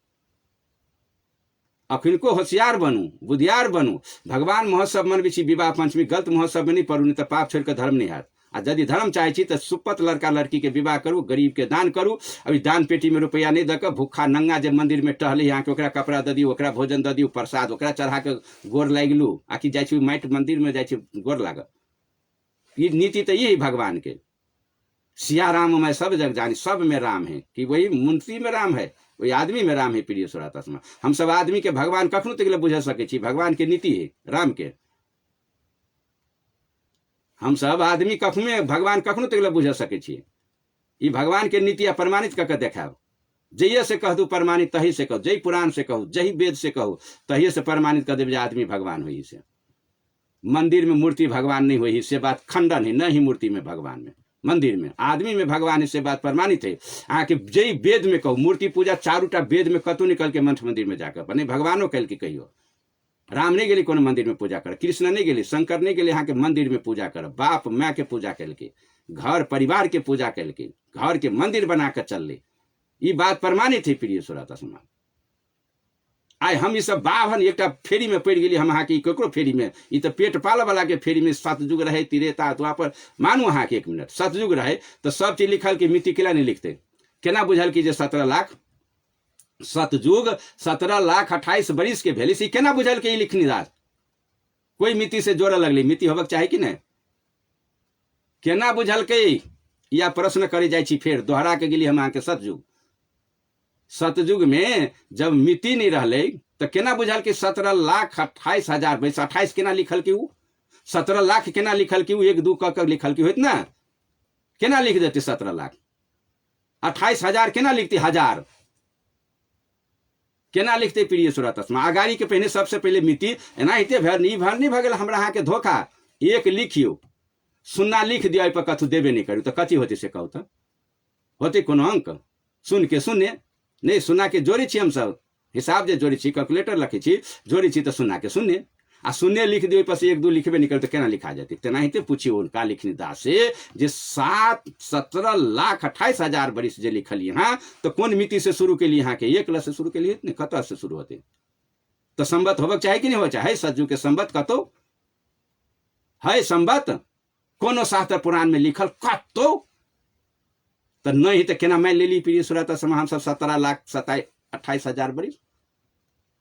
अखिनको होशियार बनू, बुधियार बनू। भगवान महोत्सव मनबी छी, विवाह पंचमी गलत महोत्सव में नहीं पढ़ू, नहीं तो पाप छोड़ के धर्म नहीं हाथ। आ यदि धर्म चाहे छी तो सुपत लड़का लड़की के विवाह करू, गरीब के दान करू। अभी दान पेटी में रुपया नहीं दक भूखा नंगा जे मंदिर में टहले यहाँ के ओकरा कपड़ा दे दियो, ओकरा भोजन दे दियो, प्रसाद ओकरा चढ़ा के गोर लाग लू, आकि जाइ छी माटि मंदिर में जाइ छी गोर लाग। ये नीति तो यही भगवान के। सिया राम में सब जग जानी, सब में राम है, कि वही मुंशी में राम है, वही आदमी में राम है प्रिय श्रोता समाज। हम सब आदमी के भगवान कखनो तक बुझ सके छी, भगवान के नीति है राम के। हम सब आदमी कखनो भगवान कखनो तक बुझ सके छी, ये भगवान के नीति प्रमाणित करके देखाओ। जहिए से कह दू प्रमाणित तही से कहो, जय पुराण से कहो, जही वेद से कहो, तही से प्रमाणित कर देव आदमी भगवान हो। से मंदिर में मूर्ति भगवान नहीं हुई, से बात खंडन है, न ही मूर्ति में भगवान में, मंदिर में आदमी में भगवान, इससे बात प्रमाणित है। आके जय वेद में कहो, मूर्ति पूजा चारूटा वेद में कतु निकल के मंठ मंदिर में जाकर बने भगवानों कल के कहियो। राम नहीं गेली कोनो मंदिर में पूजा कर, कृष्ण नहीं गेली, शंकर नहीं गेली यहाँ के मंदिर में पूजा कर, बाप माँ के पूजा कल के, घर परिवार के पूजा कल के, घर के मंदिर बना कर चल ले। ये बात प्रमाणित है प्रिय श्रोता समाज। आय हम ये सब बाभन एक फेरी में पड़ गई, हम अहाँ के ककरो फेरी में, ये तो पेट पाल वाला के फेरी में सतयुग रहे त्रेता तो पर मानू अहाँ के 1 मिनट सतयुग रहे तो सब चीज लिखल के मिति केला नहीं लिखते, केना बुझल कि जे 17 लाख सतयुग 17,28,000 बरिस के भेली, केना बुझल के लिखनी राज कोई मिति से जोड़ लगली, मिति होबक चाहे कि नहीं, केना बुझल के या प्रश्न करे जाय छी। फेर दोहरा के गेली हम अहाँ के सतयुग में जब मिति नहीं रहले तो केना बुझल कि 17,28,000 बरिस 28 केना लिखल कि 17 लाख केना लिखल कि 1 2 क लिखल कि होत ना, केना लिख देते 17 लाख 28,000 केना लिखते, हजार केना लिखते प्रिय श्रोता समाज। आगाड़ी के पहले सबसे पहले मिति एनाहिते नहीं भगल हमरा अहाँ के धोखा। 1 लिखियो, 0 लिख दिया पर कथु देबे नहीं करू तो कथी होते से कहू तो होते कोनो अंक सुन के शून्य नहीं, सुना के जोड़ी छी हम सब हिसाब जे जोड़ी छी, कैलकुलेटर लखे छी जोड़ी छी तो सुना के शून्य, आ शून्य लिख दियो पर 1 2 लिखबे नहीं करू तो केना लिखा जाती। तेनाहिते पूछिए उनका लिखनी दास से जे 17,28,000 बरिस जे लिखल यहाँ तो कौन मिति से शुरू के लिए, यहाँ के 1 से शुरू के लिए नहीं, कत से शुरू होते तो संबत होबक चाहे कि नहीं हो चाहे। सज्जू के संबत कतो है, संबत कोनो शास्त्र पुराण में लिखल कतो तो नहीं तो केना मान लेली प्रिय श्रोता समाज हम सब 17,28,000 बरिस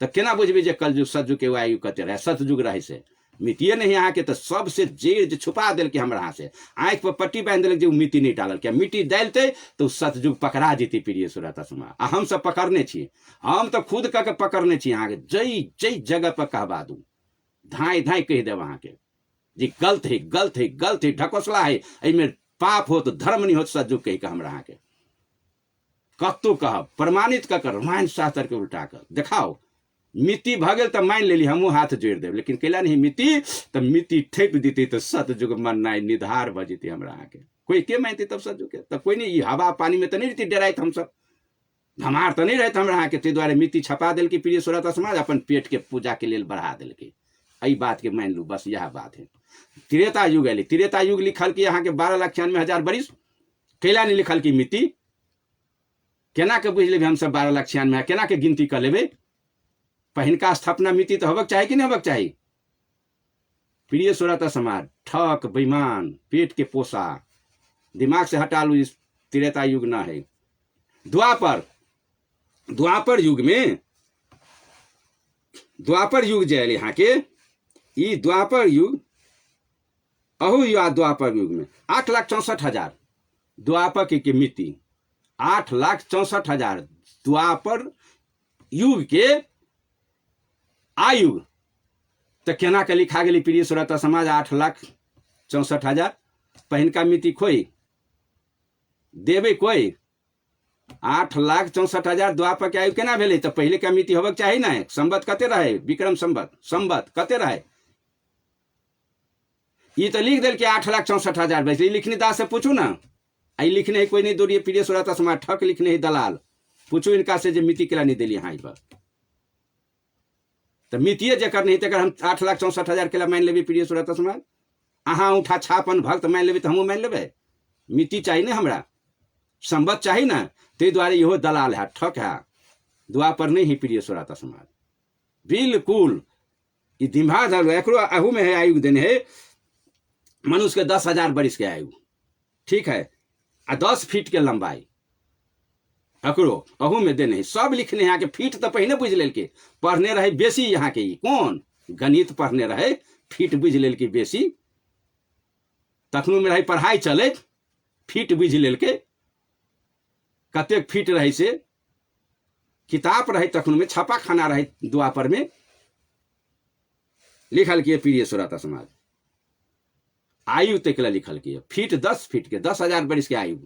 तो केना बुझबे जे कलयुग सतयुग के आयु कते रहे, सतयुग रहे से मिट्टिए नहीं यहाँ के तो सबसे जेर छुपा दिल के हमरा यहाँ से आँख पर पट्टी बांध दिल जो मिट्टी नहीं डालल क्या मिट्टी डालते तो सतयुग पकड़ा जेती प्रिय श्रोता समाज। आ हम सब पकड़ने छी, हम तो खुद कह पकड़ने छी यहाँ के जई जई जगह पर कहबा दू धाई धाई कह देव अहाँ के जी गलत है गलत है गलत है ढकोसला है एमें पाप हो तो धर्म नहीं हो सतयुग कह के हमरा यहाँ के कतो कह प्रमाणित कर रामायण शास्त्र के उल्टा कर देखाओ। मिट्टी भगल तो मान लेली हमू हाथ जोड़ देव लेकिन कैला नहीं मिट्टी तो मिट्टी ठेप देती तो सतयुग मन नहीं निधार बजती हमरा आके कोई के मानती तब सतयुग के तब कोई नहीं हवा पानी में तो नहीं रहती डराइत हम सब हमार तो नहीं रहते हमरा आके ते द्वारे मिट्टी छपा दिल की प्रिय श्रोता समाज अपन पेट के पूजा के लिए बढ़ा दिल के यही बात के मान लू बस यह बात है। त्रेता युग है त्रेता युग लिखल की यहाँ के 12,96,000 बरिस कैला नहीं लिखल की मिट्टी केना के बुझ लेबे हम सब 12,96,000 केना के गिनती कर लेबे पहिनका स्थापना मिट्टी तो होबक चाहिए कि नहीं होबक चाहिए प्रिय श्रोता समाज। ठक बेईमान पेट के पोसा दिमाग से हटा लू इस त्रेता युग ना है। द्वापर युग में द्वापर युग जो है यहाँ के ई द्वापर युग अहू या द्वापर युग में 8,64,000 द्वापर के मिट्टी 8,64,000 द्वापर युग के आयु तो केना के लिखा गई प्रिय श्रोता समाज 8,64,000 पहिनका मिट्टी खोई देवे कोई 8,64,000 द्वापर के आयु केना भेले तो पहले का मिट्टी होबक चाहिए ना संवत कते रहे विक्रम संवत कते रहे ये तो लिख दिल के 8,64,000 वैसे लिखने दास से पूछू ना आई लिखने ही कोई नहीं दौड़िए प्रिय श्रोता समाज ठक लिखने ही दलाल पूछू इनका से जो मिट्टी केला नहीं दिली यहाँ पर तो मिट्टिए जकर नहीं तकर हम 8,64,000 केला मान लेबे प्रिय श्रोता समाज। अहाँ उठा छापन भक्त मान लेबे तो हमू मान लेबे मिट्टी चाहिए ना हमरा संवत चाहिए ना ते द्वारे इहो दलाल है ठक है द्वापर नहीं ही प्रिय श्रोता समाज बिल्कुल ये दिमाग एकरो अहू में है आयु देने है मनुष्य के 10,000 बरिस के आयु ठीक है आ 10 फीट के लंबाई अकरो अहू में देने है सब लिखने यहाँ के फीट तो पहले बुझ लेल के पढ़ने रहे बेसी यहाँ के कौन गणित पढ़ने रहे फीट बुझ लेल के बेसी तखनू में रही पढ़ाई चले फीट बुझ लेल के कतेक फीट रहे से किताब रहे तखनू में छपा खाना रहे द्वापर में लिखल के प्रिय श्रोता समाज आयु तक लिखल के फीट 10 फीट के 10,000 बरिस के आयु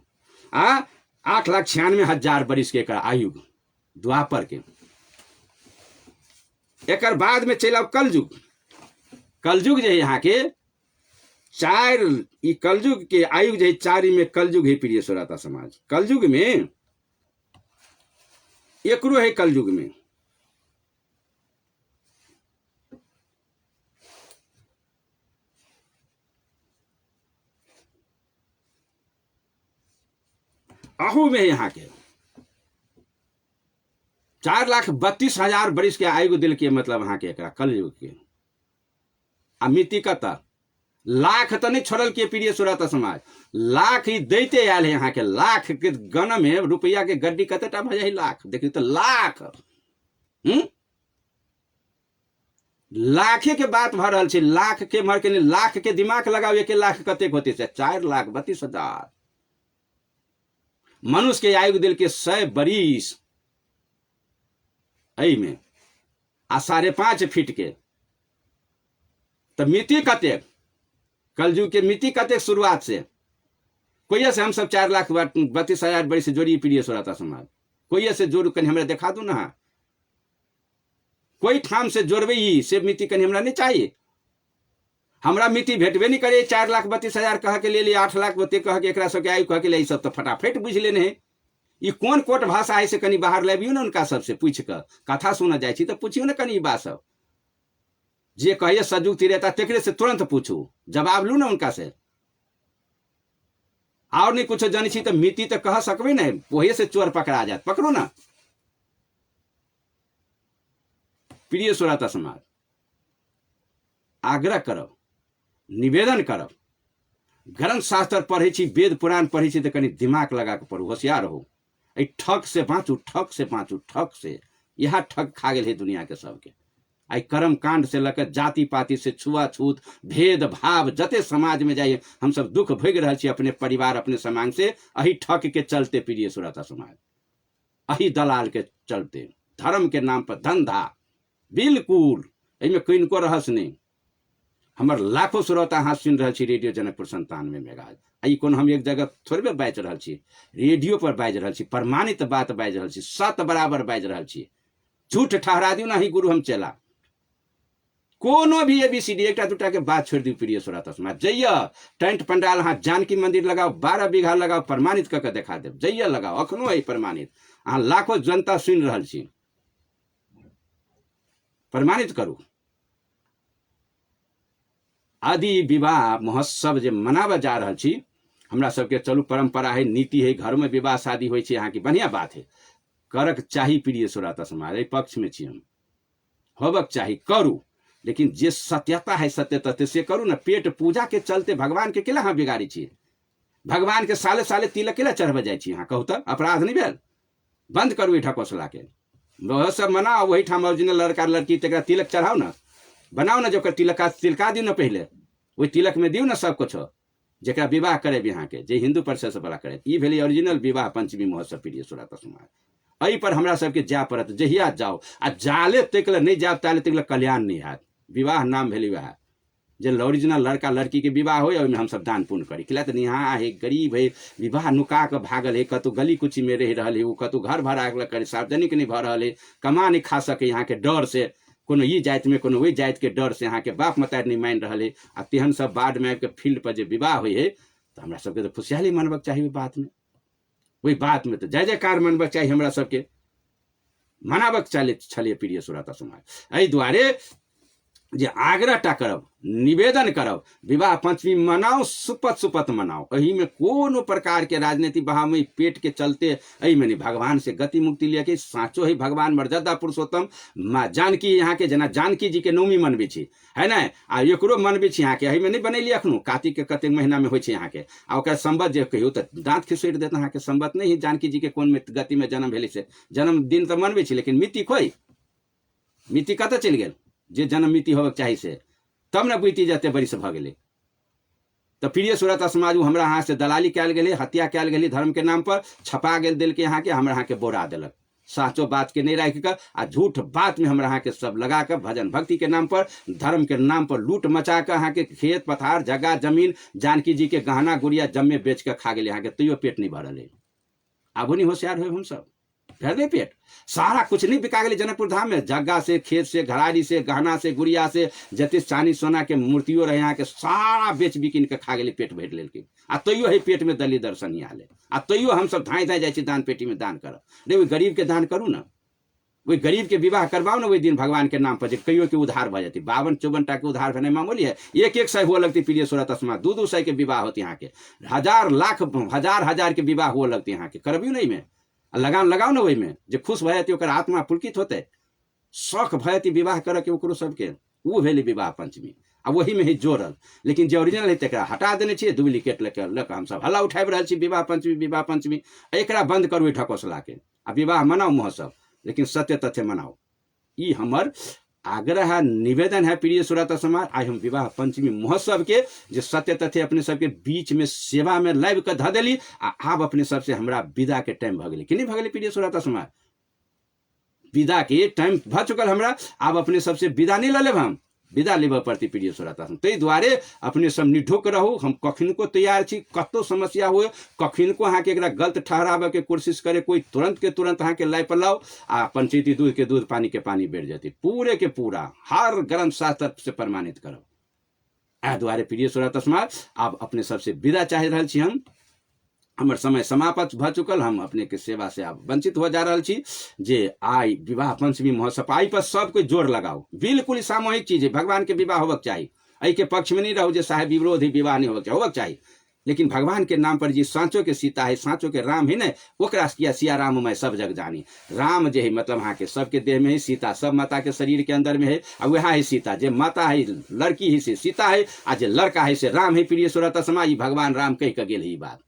8,96,000 बरिस के आयु द्वापर के। एक बाद में चल कलयुग कलयुग जो है यहाँ के 4 कलयुग के आयु जो है 4 में कलयुग है प्रिय श्रोता समाज। कलयुग में एकरो है कलयुग में अहू में यहाँ के 4,32,000 बरिस के आयु दिल के मतलब यहाँ के कलयुग के आ मिट्टी कत लाख तो नहीं छोड़ल के प्रिय श्रोता समाज लाख ही देते आयल है यहाँ के लाख के गण में रुपया के गड्डी कतेटा भजे लाख देखिए तो लाख लाखे के बात भ रहा है लाख के मर के लाख के दिमाग लगाओ के लाख कतेक होते 4,32,000 मनुष्य के आयु दिल के 100 बरिस आई में आ 5.5 फीट के तो मिट्टी कतेक कलयुग के मिट्टी कतेक शुरुआत से कोई से हम सब 4,32,000 बरिस से जोड़ी प्रिय श्रोता समाज कोई से जोड़ कहीं हमरा देखा दू ना कोई ठाम से जोड़बे ही से मिट्टी कहीं हमरा नहीं चाहिए हमरा मिट्टी भेटबे नहीं करे 4,32,000 कह के ले ली 8 लाख बत्ती कह के एकरा सबके आयु कह के ले सब तो फटाफट बुझ लेने है ये कौन कोट भाषा है से कहीं बाहर लेबियो ना उनका सबसे पूछ कर कथा सुना जाए तो पूछियो ना कहीं बात सब जे कहिए सतयुग त्रेता तेकरे से तुरंत पूछू जवाब लू ना उनका से और नहीं कुछ जानी तो मिट्टी तो कह सकबे ना वही से चोर पकड़ा जात पकड़ो ना प्रिय श्रोता समाज आग्रह करब निवेदन करब ग्रंथ शास्त्र पढ़े छी वेद पुराण पढ़े छी तो कनी दिमाग लगा के पढ़ू होशियार हो ठग से बाँचू ठग से बाँचू ठग से यह ठग खा गए है दुनिया के सबके आई कर्म कांड से लकर जाति पाति से छुआछूत भेदभाव जते समाज में जाइए हम सब दुख भोग रहे छी अपने परिवार अपने समाज से अही ठक के चलते प्रिय श्रोता समाज, अही दलाल के चलते धर्म के नाम पर धंधा बिल्कुल एहिमे किनको रहस नहीं। हमर लाखों श्रोता अहाँ सुनि रहल छी रेडियो जनकपुर 97 मेगाहर्ट्ज। आई कोन हम एक जगह थोड़बे बाजि रहल छी, रेडियो पर बाजि रहल छी, प्रमाणित बात बाजि रहल छी, सत बराबर बाजि रहल छी। झूठ ठहरा दियो ना ही गुरु हम चला कोनो भी ABCD एकटा दूटा के बात छोड़ दियो प्रिय श्रोता समाज। जइया टेंट पंडाल अहाँ जानकी मंदिर लगाओ 12 बीघा लगाओ प्रमाणित करके देखा देब। जइया लगाओ अखनो है प्रमाणित, अहाँ लाखों जनता सुनि रहल छी, प्रमाणित करू। आदि विवाह महोत्सव जे मनाबे जा रहल छी हमरा सबके चलू परंपरा है नीति है, घर में विवाह शादी होइ छै, यहाँ की बढ़िया बात है, करक चाही प्रिय श्रोता समाज। एहि पक्ष में छी हम, होबक चाही करू, लेकिन जे सत्यता है सत्य तथ्य से करू ना। पेट पूजा के चलते भगवान के केला अहाँ बिगाड़ी छी? भगवान के साले साले तिलक केला चढ़बे जाइ छी अहाँ? कहू तऽ अपराध नहीं भेल? बंद करू ढकोसला के, वह सब मनाओ, वही ठाम ओरिजिनल लड़का लड़की तकरा तिलक चढ़ाओ ना, बनाओ ना, जो तिलका दियो ना, पहले वही तिलक में दियो ना सब कुछ, जरा विवाह करे यहाँ के जे हिंदू परिषद से बड़ा करे। ई भेलै ओरिजिनल विवाह पंचमी महोत्सव प्रिय श्रोता समाज। एहि पर हमरा सबके जाय पड़त, जहिया जाओ आ जाले तक नहीं जाब ताले तक कल्याण नहीं हैत। विवाह नाम भेलै वह जे ओरिजिनल लड़का लड़की के विवाह हो, ओहिमे हम सब दान पुण्य करी। किला तऽ यहाँ है गरीब है, विवाह नुका के भागल है, कतौ गली कुची में रह रहा है, कतौ घर भाड़ा करे, सार्वजनिक नहीं भ रहा है, कमा नहीं खा सके यहाँ के डर से, कोनो ई जाति में कोनो वही जाति के डर से यहाँ के बाप मतारी नहीं मान रहा है। आ तेहन सब बाढ़ में आबि के फील्ड पर जे विवाह होइ है तो हमरा सबके तो खुशहाली मनबक चाही। वही बात में तो जय जयकार मनबक चाही, हमरा सबके मनाबक छलिए प्रिय श्रोता समाज। एहि दुआरे जे आग्रहटा करब, निवेदन करब, विवाह पंचमी मनाओ, सुपत सुपत मनाओ। एही में कोनो प्रकार के राजनीति बहाव पेट के चलते एही में नहीं, भगवान से गति मुक्ति लेके साचो ही भगवान मर्यादा पुरुषोत्तम माँ जानकी यहाँ के जना जानकी जी के नवमी मनबे छी है ना, आ एकरो मनबे छी यहाँ के। एही में नहीं बनैली अखनो, कार्तिक के कतेक महीना में होइ छै यहाँ के, आ ओकर संबत जे कहियो तो दांत खिसोड़ि देत अहाँ के। संबत नहीं जानकी जी के कोन में गति में जन्म भेलै से, जन्मदिन तो मनबे छी, लेकिन मिति खोई, मिति कतऽ चलि गेल? जे जन्म मिति होबक चाही से तब न बुझती जते बरिस भ गेलै। तो प्रिय श्रोता समाज हमरा अहाँ से दलाली कयल गेलै, हत्या कयल गेलै, धर्म के नाम पर छपा गेल दिल के यहाँ के, हमरा अहाँ के बोरा देलक, साचो बात के नहीं राखि कर आ झूठ बात में हमरा अहाँ के सब लगा कर भजन भक्ति के नाम पर, धर्म के नाम पर लूट मचा कर अहाँ के खेत पथार जगह जमीन जानकी जी के गहना गुड़िया जम्मे बेच कर खा गेलै अहाँ के, तैयो पेट नहीं भरल है। आबू नहीं होशियार हो हम सब, भर दे पेट, सारा कुछ नहीं बिका गए जनकपुर धाम में, जगह से, खेत से, घरारी से, गहना से, गुड़िया से, जते चांदी सोना के मूर्तियों रहे यहाँ के सारा बेच बिकिन के खा गए, पेट भर लेलकिन। आ तैयो है पेट में दली दर्शन आले, आ तैयो हम सब धाई धाई जाए दान पेटी में दान करब। रे वही गरीब के दान करू ना, वही गरीब के विवाह करवाओ ना, वही दिन भगवान के नाम पर जे कहियो के उधार भ जाती। 52-54 के उधार भेना मामूली है, 1-1 सौ हुआ लगती प्रिय श्रोता समाज, 2-2 सौ के विवाह होती यहाँ के, हजार लाख हजार के विवाह हुआ लगती यहाँ के। करबियो नहीं में लगान लगाओ ना, वही में जे खुश भयती ओकर आत्मा पुलकित होते, शौक भयती विवाह करे के ओकरो सबके, वो भेलै विवाह पंचमी। आ वही में ही जोड़ल, लेकिन जे ओरिजिनल है तकरा हटा देने छियै, डुप्लीकेट लेकर हम सब हल्ला उठाबि रहल छी विवाह पंचमी। एकरा बंद करू ढकोसला के, आ विवाह मनाओ महोत्सव, लेकिन सत्य तथ्य मनाओ। ई हमर आग्रह निवेदन है प्रिय श्रोता समाज। आज हम विवाह पंचमी महोत्सव के जे सत्य तथ्य अपने सबके बीच में सेवा में लाइव के ध देली, आब अपने सबसे हमरा विदा के टाइम भ गेलै कि नहीं भ गेलै प्रिय श्रोता समाज? विदा के टाइम भ चुकल हमरा, आब अपने सबसे विदा नहीं ल लेब, हम विदा लेब पड़ती प्रिय श्रोता समाज। ताहि दुआरे अपने सब निढुक रहू, हम कखिनको तैयार छी, कतो समस्या हो कखिनको अहाँ के एकरा गलत ठहराबे के कोशिश करे, कोई तुरंत के तुरंत अहाँ के लाई पर लाओ, आ पंचायती दूध के दूध पानी के पानी बैठ जाती, पूरे के पूरा हर ग्रंथ शास्त्र से प्रमाणित करो। एहि दुआरे प्रिय श्रोता समाज आब अपने सबसे विदा चाहि रहल छी हम, हमर समय समाप्त भ चुकल, हम अपने के सेवा से आप वंचित हो जा रहा छी। जे आई विवाह पंचमी महोत्सव आई पर सब कोई जोर लगाओ, बिल्कुल सामूहिक चीज है, भगवान के विवाह होबक चाहिए, एहि के पक्ष में नहीं रहो जे साहेब विरोधी विवाह नहीं होबक चाहिए, लेकिन भगवान के नाम पर जी सांचो के सीता है, सांचो के राम है न, ओकरा किया सिया राम मैं सब जग जानी। राम जे है मतलब अहाँ के सबके देह में है, सीता सब माता के शरीर के अंदर में है, और वह है सीता, जे माता है लड़की है से सीता है, आ जे लड़का है से राम है प्रिय श्रोता समाज। भगवान राम कह के गेल ही बात,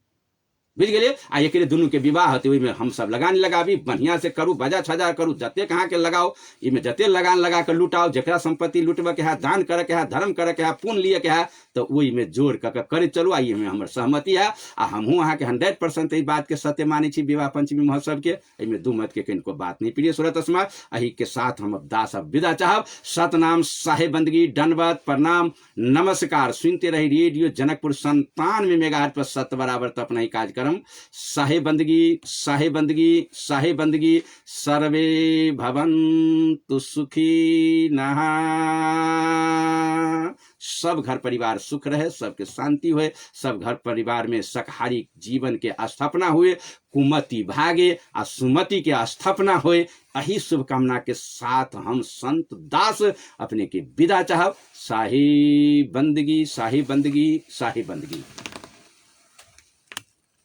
बुझ गए। आ एक दुनू के विवाह होते ओहिमे हम सब लगान लगाबी, बढ़िया से करू, बजा छजा करू, जते कहाँ के लगाओ, इमे जते लगान लगा के लुटाओ, जकरा संपत्ति लुटबे के है, दान करे के है, धर्म करे के है, पुण्य लिए के है, तो ओहि में जोड़ के करे चलू। आई में हमर सहमति है आ हमहूँ अहाँ के 100% ई बात के सत्य मानी छी विवाह पंचमी महोत्सव के, एहिमे दू मत के किनको बात नहीं। प्रिय श्रोता समाज, अही के साथ हम अब दास अब विदा चाहब। सतनाम, साहे बंदगी, दंडवत, प्रणाम, नमस्कार। सुनते रही रेडियो जनकपुर 97 मेगाहर्ट्ज पर सत्य बराबर तप नहीं कार्यक्रम। साहे बंदगी, साहे बंदगी, साहे बंदगी। सर्वे भवन्तु सुखी नहा। सब घर परिवार सुख रहे, सबके शांति हुए, सब घर परिवार में शाकाहारी जीवन के स्थापना हुए, कुमति भागे आ सुमति के स्थापना हुए। यही शुभकामना के साथ हम संत दास अपने की विदा चाहब। साही बंदगी, साही बंदगी, साही बंदगी।